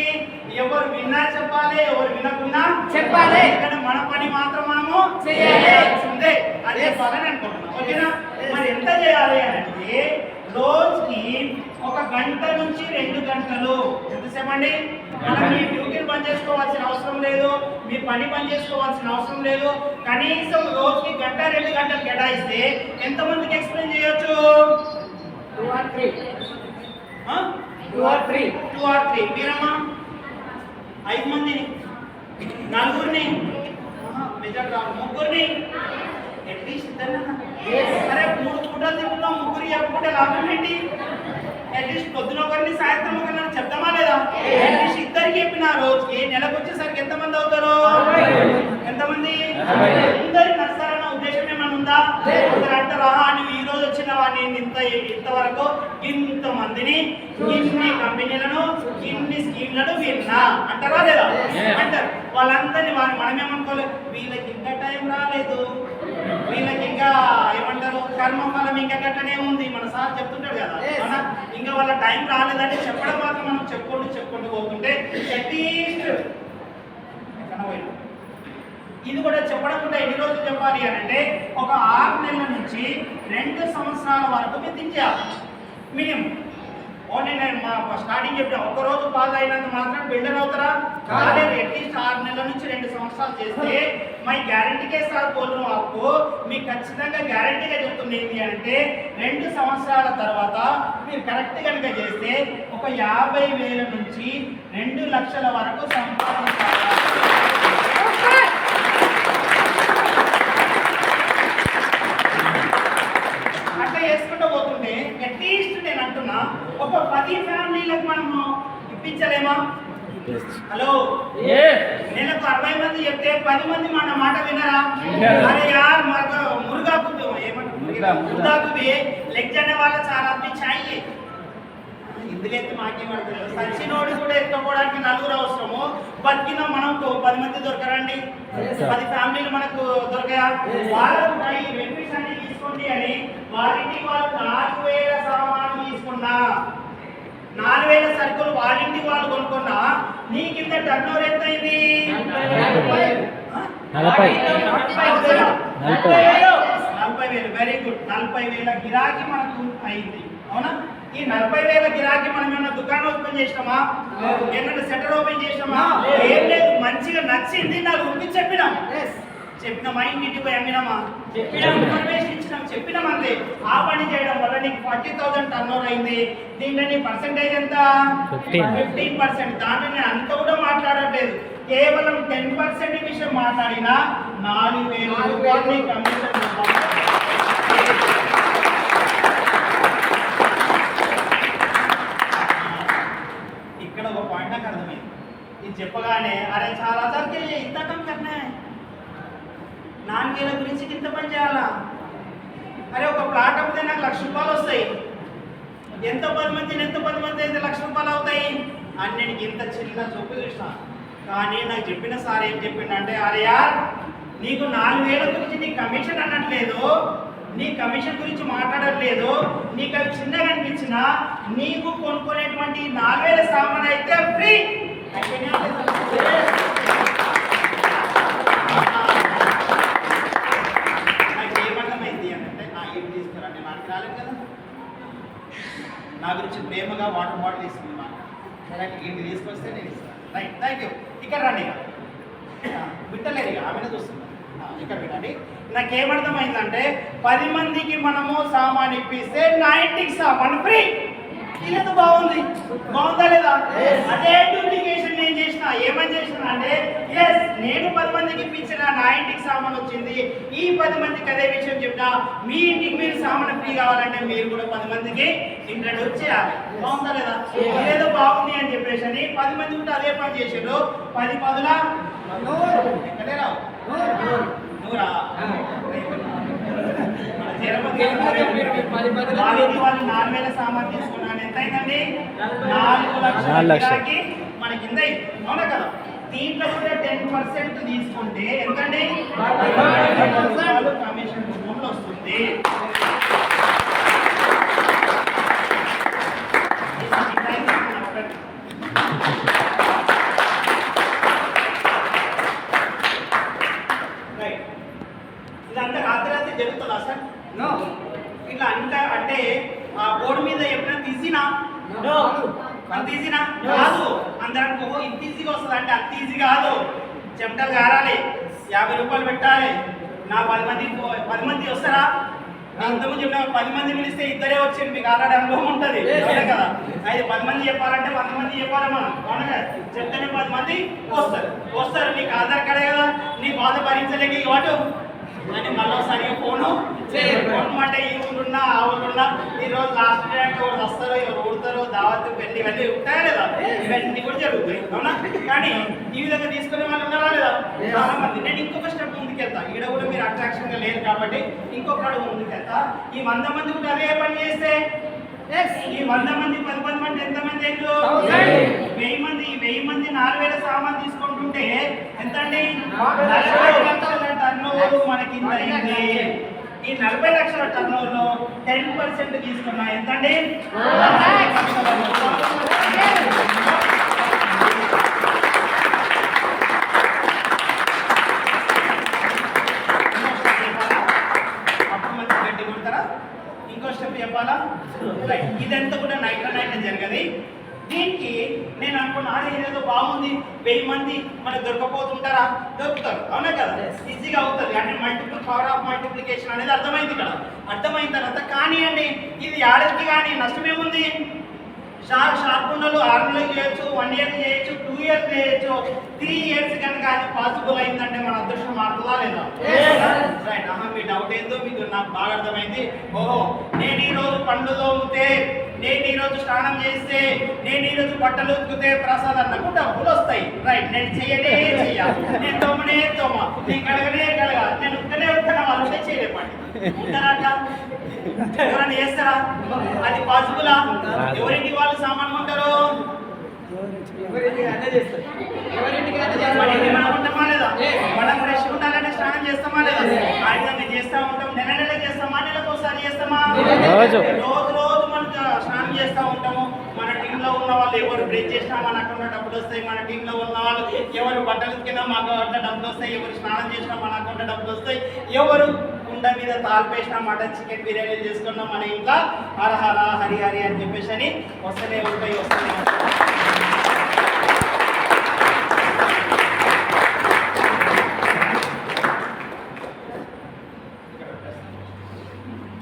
ఎవరు విన్నా చెప్పాలి, ఎవరు వినకున్నా చెప్పాలి. ఇక్కడ మన పని మాత్రం మనము చేయాల్సిందే. అది చెప్పాలని అనుకుంటున్నాం. ఓకేనా? మరి ఎంత చేయాలి అంటే రోజుకి 1 గంట నుంచి 2 గంటలు. ఎంతసేపు అండి? మనం మీ డ్యూటీలు బంద్ చేసుకోవాల్సిన అవసరం లేదు, మీ పని బంద్ చేసుకోవాల్సిన అవసరం లేదు. కనీసం రోజుకి గంట 2 గంటలు కేటాయిస్తే ఎంతమందికి ఎక్స్ప్లెయిన్ చేయొచ్చు? 2 or 3. 2 or 3. మీరమ్మా 5 మందిని, 4గురిని, మెజార్ రావు 3గురిని, అట్లీస్ట్ ఇద్దరు. సరే 3 పూటలు తింటున్నాం, 3 చెప్పుకుంటే లాభం ఏంటి? అట్లీస్ట్ పొద్దున ఒకరిని సాయంత్రం ఒకరిని చెప్తామా లేదా? అట్లీస్ట్ ఇద్దరికి చెప్పిన రోజుకి నెలకు వచ్చేసరికి ఎంతమంది అవుతారు? ఎంతమంది? అందరికి నచ్చాలన్న ఉద్దేశం ఏమైనా ఉందా? అందరు అంటారా నువ్వు ఈ రోజు వచ్చిన వాడిని ఇంతవరకు ఇంతమందిని, ఇన్ని కంపెనీలను, ఇన్ని స్కీమ్లను విన్నా అంటారా లేదా? అంటారు. వాళ్ళందరినీ మనమేమనుకోలేదు, వీళ్ళకి ఇంకా టైం రాలేదు, వీళ్ళకి ఇంకా ఏమంటారు కర్మఫలం ఇంకా గట్టనే ఉంది. మన సార్ చెప్తుంటాడు కదా, మన ఇంకా వాళ్ళ టైం రాలేదని చెప్పడం మాత్రం మనం చెప్పుకుంటూ పోతుంటే అట్లీస్ట్ ఇది కూడా చెప్పడం కూడా ఎన్ని రోజులు చెప్పాలి అని అంటే ఒక 6 నెలల నుంచి 2 సంవత్సరాల వరకు మీరు తింటారు మినిమం. ఓన్లీ నేను మా స్టార్టింగ్ చెప్పిన ఒక రోజు పాస్ అయినంత మాత్రం బిల్డర్ అవుతారా? కాలేదు. అట్లీస్ట్ 6 నెలల నుంచి 2 సంవత్సరాలు చేస్తే మై గ్యారంటీకే సార్ పోలను ఆపు మీకు ఖచ్చితంగా గ్యారంటీగా చెప్తుంది ఏంటి అంటే 2 సంవత్సరాల తర్వాత మీరు కరెక్ట్ కనుక చేస్తే ఒక 50,000 నుంచి 2 లక్షల వరకు సంపాదించాలి. చేసుకుంటూ పోతుంటే అట్లీస్ట్ నేను అంటున్నా ఒక 10 ఫ్యామిలీలకు మనము ఇప్పించలేమా? హలో, నెలకు 60 మంది చెప్తే 10 మంది మన మాట వినరా? అరే యార్ మురుగాకు మురుగాకు లెగ్ జనే వాళ్ళ చాలా ఆద్మీ చాయి ఇందులో ఎత్తి మాకేమడుతుంది. సచ్చినోడి కూడా ఎత్తుకోవడానికి 4 అవసరము. బతికిన మనకు 10 మంది దొరకరండి, 10 ఫ్యామిలీలు మనకు దొరకయా? వాళ్ళకు బెనిఫిట్స్ అన్ని తీసుకోండి అని వాళ్ళింటి వాళ్ళు 4,000 సామాను తీసుకున్నా, 4,000 సరుకులు వాళ్ళింటి వాళ్ళు కొనుక్కున్నా నీకు ఇంత టర్న్ ఓవర్ ఎంత అయింది? 40,000. Very good. 40,000 గిరాకీ మనకు అయింది, అవునా? ఈ 40,000 గిరాకీ మనం ఏమన్నా దుకాణం ఓపెన్ చేసినామా? ఏమన్నా సెంటర్ ఓపెన్ చేసినామా? ఏం లేదు. మంచిగా నచ్చింది 4 చెప్పినాం, చెప్పినామా? ఇంటికి పోయి అమ్మినామా? ఇన్ఫర్మేషన్ ఇచ్చినాం, చెప్పినాం అంతే. ఆ పని చేయడం వల్ల నీకు 40,000 టర్న్ ఓవర్ అయింది. దీంట్లో నీ పర్సెంటేజ్ ఎంత? 15%. దాంట్లో నేను అంత కూడా మాట్లాడట్లేదు, కేవలం 10% విషయం మాట్లాడినా 4,000 రూపాయలు కమిషన్. ఇక్కడ ఒక పాయింట్ నాకు అర్థమైంది. ఇది చెప్పగానే అరే చాలా సార్కి ఇంత కమ్ కన్నా 4,000 గురించి ఇంత పని చేయాలా? అరే ఒక ప్లాట్ అమ్మితే నాకు 1,00,000 రూపాయలు వస్తాయి. ఎంత 10 మంది అయితే 1,00,000 రూపాయలు అవుతాయి అని నేను ఇంత చిన్న చూపు చూసిన. కానీ నాకు చెప్పిన సార్ ఏం చెప్పిండంటే అరే యార్ నీకు 4,000 గురించి నీ కమిషన్ అనట్లేదు, నీ కమిషన్ గురించి మాట్లాడట్లేదు, నీకు అవి చిన్నగా అనిపించినా నీకు కొనుక్కునేటువంటి 4,000 సామాన్ అయితే ఫ్రీ. నా గురించి ప్రేమగా వాటర్ బాటిల్ ఇస్తుంది మాట. సరే ఇంటికి తీసుకొస్తే నేను ఇస్తాను. Right, thank you. ఇక్కడ రండి, విట్టలేదు ఇక ఆమెనే చూస్తుంది. ఇక్కడ వినండి. నాకేమర్థమైందంటే 10 మందికి మనము సామాన్ ఇప్పిస్తే 90కి సామాన్ ఫ్రీ. ఇదేదో బాగుంది, బాగుందా లేదా? అదే డూప్లికేషన్ నేను చేసిన. ఏమని చేసిన అంటే ఎస్ నేను 10 మందికి ఇప్పించిన, నా ఇంటికి సామాన్ వచ్చింది. ఈ 10 మందికి అదే విషయం చెప్పినా మీ ఇంటికి మీరు సామాన్ ఫ్రీ కావాలంటే మీరు కూడా 10 మందికి ఇంట్రడ్యూస్ చేయాలి. బాగుందా లేదా? ఇదేదో బాగుంది అని చెప్పేసి అని 10 మంది కూడా అదే పని చేసారు. 10 పదులా ఎక్కడే రావు నూరా వాళ్ళు 4,000 సామాన్ తీసుకున్నాను. ఎంత అయిందండి? 4 లక్షలకి మనకి కింద. అవునా కదా? దీంట్లో కూడా 10% తీసుకుంటే ఎంతండి? 10,000 కమిషన్ రూపంలో వస్తుంది. ఇదంతా రాత్రి జరుగుతుందా సార్? ఇట్లా అంటే ఆ బోర్డు మీద ఎప్పుడైనా తీసినా? అంత ఈజీనా? కాదు. అందరం ఇంత ఈజీగా వస్తుంది అంటే అంత ఈజీ కాదు. చెమటలు కారాలి, 50 రూపాయలు పెట్టాలి. నా 10 మంది వస్తారా? ఇంతకు చెప్పిన 10 మంది పిలిస్తే ఇద్దరే వచ్చి మీకు ఆల్రెడీ అనుభవం ఉంటుంది కదా. అయితే 10 మంది చెప్పాలంటే 100 మంది చెప్పాలి మనం, అవును కదా. చెప్తేనే 10 మంది వస్తారు. నీకు ఆధార్ కార్డే కదా, నీ బాధ భరించలేక ఇవ్వటు అని మళ్ళీ సరిగా ఫోను అంటే ఈ ఊరున్నా ఆ ఊరున్నా ఈరోజు లాస్ట్ డే అంటే ఎవరు వస్తారో ఎవరు ఊడతారో దావత్తు పెళ్లి ఇవన్నీ ఉంటాయా లేదా? ఇవన్నీ కూడా జరుగుతాయి, అవునా. కానీ ఈ విధంగా తీసుకునే వాళ్ళు ఉన్నారా లేదా? చాలా మంది. నేను ఇంకొక స్టెప్ ముందుకెళ్తా. ఈడ కూడా మీరు అట్రాక్షన్గా లేరు కాబట్టి ఇంకొక అడుగు ముందుకెళ్తా. ఈ 100 మంది కూడా అదే పని చేస్తే ఈ 100 మంది 10 మంది ఎంతమంది అయ్యారు? 1000 మంది 4000 సామాన్ తీసుకుంటుంటే ఎంత అండి? 40 లక్షల టర్నోవర్ మనకి ఇంత అయింది. ఈ 40 లక్షల టర్నోవర్ లో 10% తీసుకున్నా ఎంత అండి? అప్పుడు మంచి గడ్డి కొడతారా? ఇంకో స్టెప్ చెప్పాలా? ఇదంతా కూడా నైట్ జరగదు. దీనికి నేను అనుకున్నా ఇదేదో బాగుంది, 1000 మంది మనకు దొరకపోతుంటారా? దొరుకుతారు, అవునా కదా. ఈజీగా అవుతుంది అంటే పవర్ ఆఫ్ మల్టిప్లికేషన్ అనేది అర్థమైంది ఇక్కడ. అర్థమైన తర్వాత కానివ్వండి, ఇది ఏడాదికి కానీ నష్టమేముంది? షార్ప్ ఉన్నలు 6 నెలలు చేయొచ్చు, 1 ఇయర్ చేయొచ్చు, 2 ఇయర్స్ చేయొచ్చు, 3 ఇయర్స్ కనుక అది పాసిబుల్ అయిందంటే మన అదృష్టం మారుతుందా లేదా? రైట్. మీ డౌట్ ఏందో మీకు నాకు బాగా అర్థమైంది. ఓహో, నేను ఈరోజు పండ్లు తోమితే, నేను ఈరోజు స్నానం చేస్తే, నేను ఈరోజు బట్టలు ఉతికితే ప్రసాదాలకు డబ్బులు వస్తాయి. రైట్. నేను చెయ్యనే చెయ్యాలి, నేను తోమనే తోమ, నేను కడగనే కడగ, నేను ఉత్తనే ఉత్తన వాళ్ళు చేయలేపండి. ఉంటారా? ఎవరైనా చేస్తారా? అది పాసిబులా? ఎవరింటి వాళ్ళు సామాన్ ఉంటారు? మనం ఉంటామా లేదా? మనం ఫ్రెష్ ఉండాలంటే స్నానం చేస్తామా లేదా? ఆయుధంగా చేస్తా ఉంటాం. నెల చేస్తామా? నెలకు ఒకసారి చేస్తామా? రోజు మనం స్నానం చేస్తూ ఉంటాము. మన టీంలో ఉన్న వాళ్ళు ఎవరు బ్రేక్ చేసినా మన అకౌంట్లో డబ్బులు వస్తాయి. మన టీంలో ఉన్న వాళ్ళు ఎవరు బట్టలు కింద మా అకౌంట్లో డబ్బులు వస్తాయి. ఎవరు స్నానం చేసినా మన అకౌంట్లో డబ్బులు వస్తాయి. ఎవరు కుండ మీద తాల్పేసిన మటన్ చికెన్ బిర్యానీ చేసుకున్నాం మన ఇంట్లో హరహర హరిహరి అని చెప్పేసి అని వస్తూనే ఉంటాయి.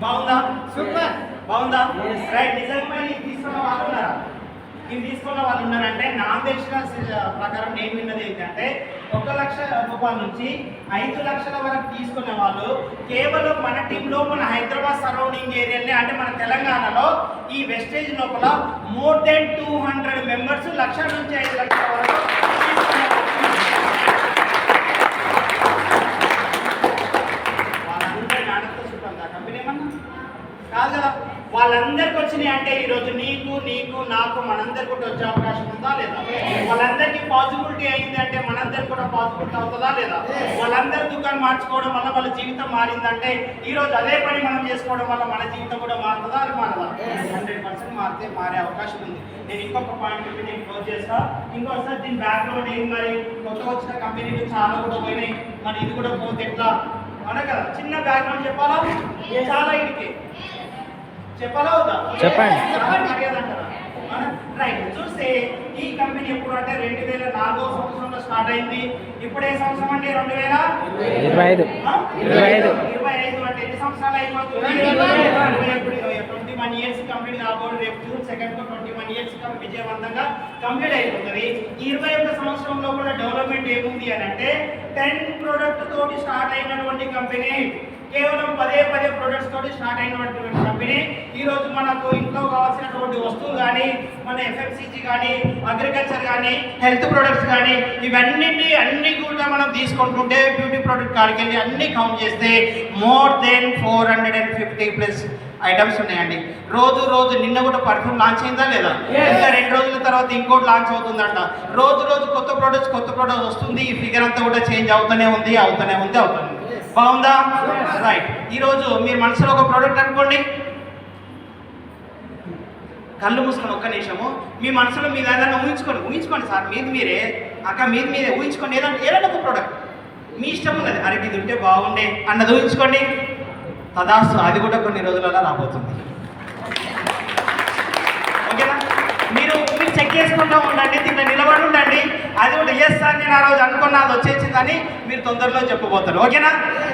బాగుందా? సూపర్. బాగుందా? రైట్. నిజంగా తీసుకున్న వాళ్ళు ఉన్నారా? ఇవి తీసుకున్న వాళ్ళు ఉన్నారంటే నాకు తెలిసిన ప్రకారం నేను విన్నది ఏంటంటే 1 లక్ష రూపాయల నుంచి 5 లక్షల వరకు తీసుకునే వాళ్ళు కేవలం మన టీంలో మన హైదరాబాద్ సరౌండింగ్ ఏరియాలో అంటే మన తెలంగాణలో ఈ వెస్టేజ్ లోపల మోర్ దెన్ 200 మెంబర్స్ 1 లక్ష నుంచి 5 లక్షల వరకు వాళ్ళందరూ నాటకం చూద్దాం కంపెనీ ఏమన్నా కాదు కదా. వాళ్ళందరికి వచ్చినాయి అంటే ఈరోజు నీకు నాకు మనందరికి కూడా వచ్చే అవకాశం ఉందా లేదా? వాళ్ళందరికీ పాజిబిలిటీ అయింది అంటే మనందరికి కూడా పాజిబిలిటీ అవుతుందా లేదా? వాళ్ళందరూ దుకాణం మార్చుకోవడం వల్ల వాళ్ళ జీవితం మారిందంటే ఈరోజు అదే పని మనం చేసుకోవడం వల్ల మన జీవితం కూడా మారుతుందా? అది మారదా? 100% మారే అవకాశం ఉంది. నేను ఇంకొక పాయింట్ చెప్పి నేను క్లోజ్ చేస్తా. ఇంకోసారి దీని బ్యాక్గ్రౌండ్ ఏంటి మరి? కొత్త వచ్చిన కంపెనీలు చాలా కూడా పోయినాయి. మరి ఇది కూడా పోతే ఎట్లా అనే కదా. చిన్న బ్యాక్గ్రౌండ్ చెప్పాలా? చాలా ఇంటికి చెప్పాలా అవుతా? చెప్పండి. రైట్. చూస్తే ఈ కంపెనీ ఎప్పుడు అంటే 2004 సంవత్సరంలో స్టార్ట్ అయింది. ఇప్పుడు ఏ సంవత్సరం అంటే 2025 అంటే ఎన్ని సంవత్సరాలు అయిపోతుంది? 21 ఇయర్స్ కంప్లీట్ కాబోదు. రేపు జూన్ 2 21 ఇయర్స్ విజయవంతంగా కంప్లీట్ అయిపోతుంది. ఈ 21 సంవత్సరంలో కూడా డెవలప్మెంట్ ఏముంది అని అంటే 10 ప్రోడక్ట్ తోటి స్టార్ట్ అయినటువంటి కంపెనీ, కేవలం 10 ప్రొడక్ట్స్ తోటి స్టార్ట్ అయినటువంటి కంపెనీ ఈరోజు మనకు ఇంట్లో కావాల్సినటువంటి వస్తువులు కానీ, మన ఎఫ్ఎంసీజీ కానీ, అగ్రికల్చర్ కానీ, హెల్త్ ప్రొడక్ట్స్ కానీ అన్ని కూడా మనం తీసుకుంటుంటే బ్యూటీ ప్రొడక్ట్ కాడికి వెళ్ళి అన్ని కౌంట్ చేస్తే మోర్ దెన్ 450+ ఐటమ్స్ ఉన్నాయండి. రోజు నిన్న కూడా పర్ఫ్యూమ్ లాంచ్ అయిందా లేదా? ఇంకా 2 రోజుల తర్వాత ఇంకోటి లాంచ్ అవుతుందంట. రోజు కొత్త ప్రొడక్ట్స్ వస్తుంది. ఈ ఫిగర్ అంతా కూడా చేంజ్ అవుతూనే ఉంది. బాగుందా? రైట్. ఈరోజు మీరు మనసులో ఒక ప్రోడక్ట్ అనుకోండి, కళ్ళు మూసుకొని ఒక్క నిమిషము మీ మనసులో మీద ఏదైనా ఊహించుకోండి సార్. మీరే అక్క మీదే ఊహించుకోండి. ఏదైనా ఒక ప్రోడక్ట్ మీ ఇష్టం ఉన్నది. అరే ఇది ఉంటే బాగుండే అన్నది ఊహించుకోండి. తదాస్తు, అది కూడా కొన్ని రోజులలో రాబోతుంది. ఓకేనా? మీరు మీరు చెక్ చేసుకుంటూ ఉండండి, దీంట్లో నిలబడి ఉండండి. అది కూడా ఎస్ సార్ నేను ఆ రోజు అనుకున్నా అది వచ్చేసిందని మీరు తొందరలో చెప్పబోతారు. ఓకేనా?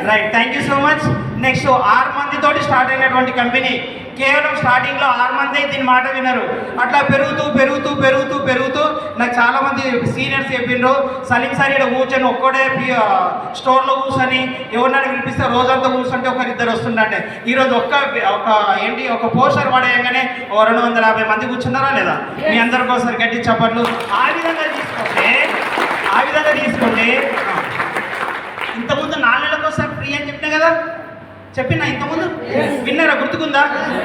Right, thank you so much. Next 6 మందితోటి స్టార్ట్ అయినటువంటి కంపెనీ. కేవలం స్టార్టింగ్లో 6 మంది దీని మాట వినరు. అట్లా పెరుగుతూ పెరుగుతూ పెరుగుతూ పెరుగుతూ నాకు చాలామంది సీనియర్స్ చెప్పిండ్రు, సలీం సార్ ఇక్కడ కూర్చొని ఒక్కడే స్టోర్లో కూర్చొని ఎవరినైనా వినిపిస్తే రోజంతా కూర్చుంటే ఒకరిద్దరు వస్తుండే. ఈరోజు ఒక పోస్టర్ పడేయగానే 250 మంది కూర్చున్నారా లేదా? మీ అందరికి ఒకసారి గట్టి చప్పట్లు. ఆ విధంగా తీసుకుంటే ఇంతకుముందు 4 నెలలకు ఒకసారి ఫ్రీ అని చెప్పినా కదా, చెప్పినా ఇంతకుముందు విన్నారా? గుర్తుకుందా?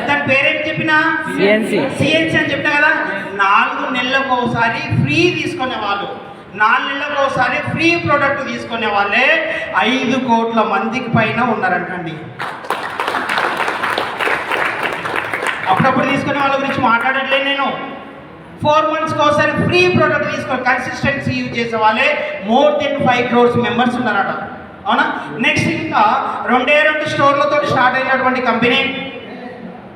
దాని పేరేం చెప్పినా? సిఎన్సి అని చెప్పినా కదా. 4 నెలలకు ఒకసారి ఫ్రీ తీసుకునే వాళ్ళు, 4 నెలలకు ఒకసారి ఫ్రీ ప్రోడక్ట్ తీసుకునే వాళ్ళే 5 కోట్ల మందికి పైన ఉన్నారంటండి. అప్పుడప్పుడు తీసుకునే వాళ్ళ గురించి మాట్లాడట్లేదు నేను. 4 మంత్స్కి ఒకసారి ఫ్రీ ప్రోడక్ట్ తీసుకొని కన్సిస్టెన్సీ యూజ్ చేసే వాళ్ళే మోర్ దెన్ 5 crores మెంబర్స్ ఉన్నారట. అవునా? నెక్స్ట్ ఇంకా 2 స్టోర్లతో స్టార్ట్ అయినటువంటి కంపెనీ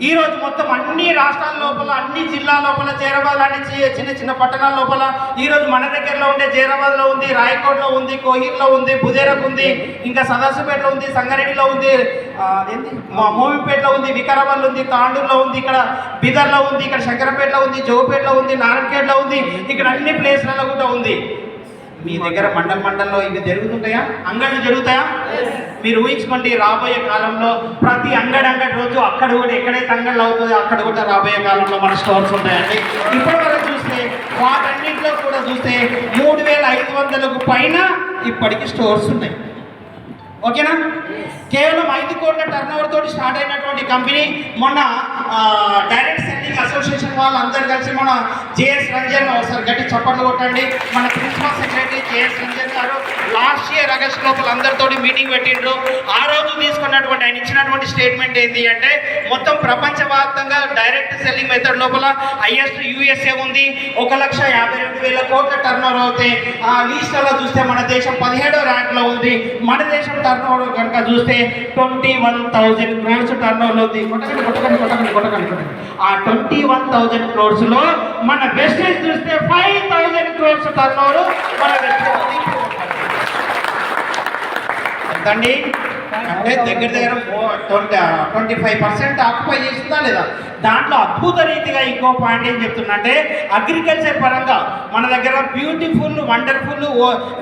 ఈరోజు మొత్తం అన్ని రాష్ట్రాల లోపల, అన్ని జిల్లా లోపల, జైరాబాద్ లాంటి చిన్న చిన్న పట్టణాల లోపల ఈరోజు మన దగ్గరలో ఉండే జైరాబాద్లో ఉంది, రాయకోట్లో ఉంది, కోహిర్లో ఉంది, బుదేరకు ఉంది, ఇంకా సదాశివపేటలో ఉంది, సంగారెడ్డిలో ఉంది, మోమిపేటలో ఉంది, వికారాబాద్లో ఉంది, తాండూరులో ఉంది, ఇక్కడ బీదర్లో ఉంది, ఇక్కడ శంకరపేటలో ఉంది, జోపేటలో ఉంది, నారాయణఖేడ్లో ఉంది, ఇక్కడ అన్ని ప్లేస్లలో కూడా ఉంది. మీ దగ్గర మండలంలో ఇవి జరుగుతుంటాయా? అంగళ్ళు జరుగుతాయా? మీరు ఊహించుకోండి, రాబోయే కాలంలో ప్రతి అంగడి రోజు అక్కడ కూడా ఎక్కడైతే అంగళ్ళు అవుతుందో అక్కడ కూడా రాబోయే కాలంలో మన స్టోర్స్ ఉంటాయండి. ఇప్పటి వరకు చూస్తే వాటన్నింటిలో కూడా చూస్తే 3500కు పైన ఇప్పటికీ స్టోర్స్ ఉన్నాయి. ఓకేనా? కేవలం 5 కోట్ల టర్నోవర్ తోటి స్టార్ట్ అయినటువంటి కంపెనీ. మొన్న డైరెక్ట్ సెల్లింగ్ అసోసియేషన్ వాళ్ళందరూ కలిసి మన జేఎస్ రంజన్, ఒకసారి గట్టి చప్పట్లు కొట్టండి, మన ప్రిన్సిపల్ సెక్రటరీ జేఎస్ రంజన్ గారు లాస్ట్ ఇయర్ ఆగస్ట్ లోపల అందరితో మీటింగ్ పెట్టిండ్రు. ఆ రోజు తీసుకున్నటువంటి ఆయన ఇచ్చినటువంటి స్టేట్మెంట్ ఏంటి అంటే, మొత్తం ప్రపంచవ్యాప్తంగా డైరెక్ట్ సెల్లింగ్ మెథడ్ లోపల హైయెస్ట్ యూఎస్ఏ ఉంది, 1,52,000 కోట్ల టర్నోవర్ అవుతాయి. ఆ లిస్టులో చూస్తే మన దేశం 17వ ర్యాంక్లో ఉంది. మన దేశం టర్నోవర్ కనుక చూస్తే 21,000 crores టర్నోవర్ ఉంది. కొట్టకండి. ఆ 21,000 crores లో మన వెస్టేజ్ చూస్తే 5,000 crores టర్నోవర్ మన వెస్టేజ్ ఎంతండి అంటే దగ్గర 25% ఆక్యుపై చేస్తుందా లేదా? దాంట్లో అద్భుత రీతిగా ఇంకో పాయింట్ ఏం చెప్తున్నంటే, అగ్రికల్చర్ పరంగా మన దగ్గర beautiful, wonderful,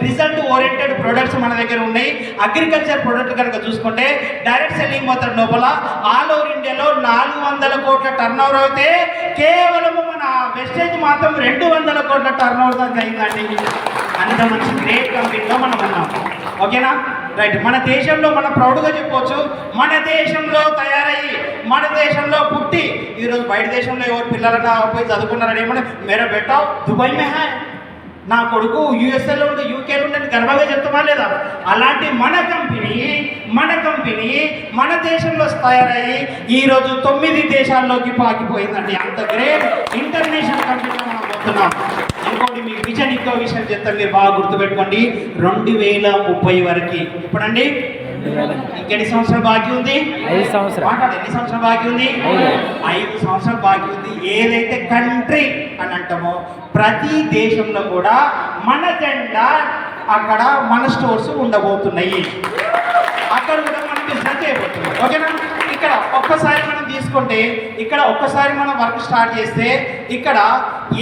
result oriented products మన దగ్గర ఉన్నాయి. అగ్రికల్చర్ ప్రొడక్ట్ కనుక చూసుకుంటే డైరెక్ట్ సెల్లింగ్ మొత్తం లోపల ఆల్ ఓవర్ ఇండియాలో 400 కోట్ల టర్నోవర్ అయితే కేవలం మన వెస్టేజ్ మాత్రం 200 కోట్ల టర్నోవర్ దాకా అయిందండి. అంత మంచి గ్రేట్ కంపెనీలో మనం ఉన్నాం. ఓకేనా? రైట్. మన దేశంలో మనం ప్రౌడ్గా చెప్పవచ్చు, మన దేశంలో తయారయ్యి, మన దేశంలో పుట్టి ఈరోజు బయట దేశంలో ఎవరు పిల్లలన్నా పోయి చదువుకున్నారని ఏమన్నా మేరా బెట్టా దుబాయ్ మే హై, నా కొడుకు యూఎస్ఏలో ఉండి యూకేలో ఉండి గర్వంగా చెప్తామా లేదా? అలాంటి మన కంపెనీ మన దేశంలో తయారయ్యి ఈరోజు 9 దేశాల్లోకి పాకిపోయిందండి. అంత గ్రేట్ ఇంటర్నేషనల్ కంపెనీలో మనం పోతున్నాం. ఇంకోటి మీ విజన్, ఇంకో విషయం చెప్తాను, మీరు బాగా గుర్తుపెట్టుకోండి. 2030 వరకు ఇప్పుడండి ఇంకెన్ని సంవత్సరాలు బాకీ ఉంది? 5 సంవత్సరాలు. ఎన్ని సంవత్సరాలు బాకీ ఉంది? 5 సంవత్సరాలు బాకీ ఉంది. ఏదైతే కంట్రీ అని అంటామో ప్రతి దేశంలో కూడా మన జెండా, అక్కడ మన స్టోర్స్ ఉండబోతున్నాయి. అక్కడ కూడా మనం బిజినెస్ చేయబోతున్నాం. ఓకేనా? ఇక్కడ ఒక్కసారి మనం తీసుకుంటే, ఇక్కడ ఒక్కసారి మనం వర్క్ స్టార్ట్ చేస్తే ఇక్కడ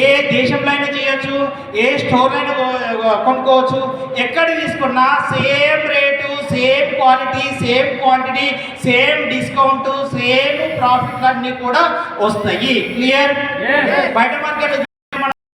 ఏ దేశంలో అయినా చేయొచ్చు, ఏ స్టోర్లో అయినా కొనుక్కోవచ్చు. ఎక్కడ తీసుకున్నా same rate, same quality, same quantity, same discount, same ప్రాఫిట్లు అన్నీ కూడా వస్తాయి. క్లియర్? బయట మార్కెట్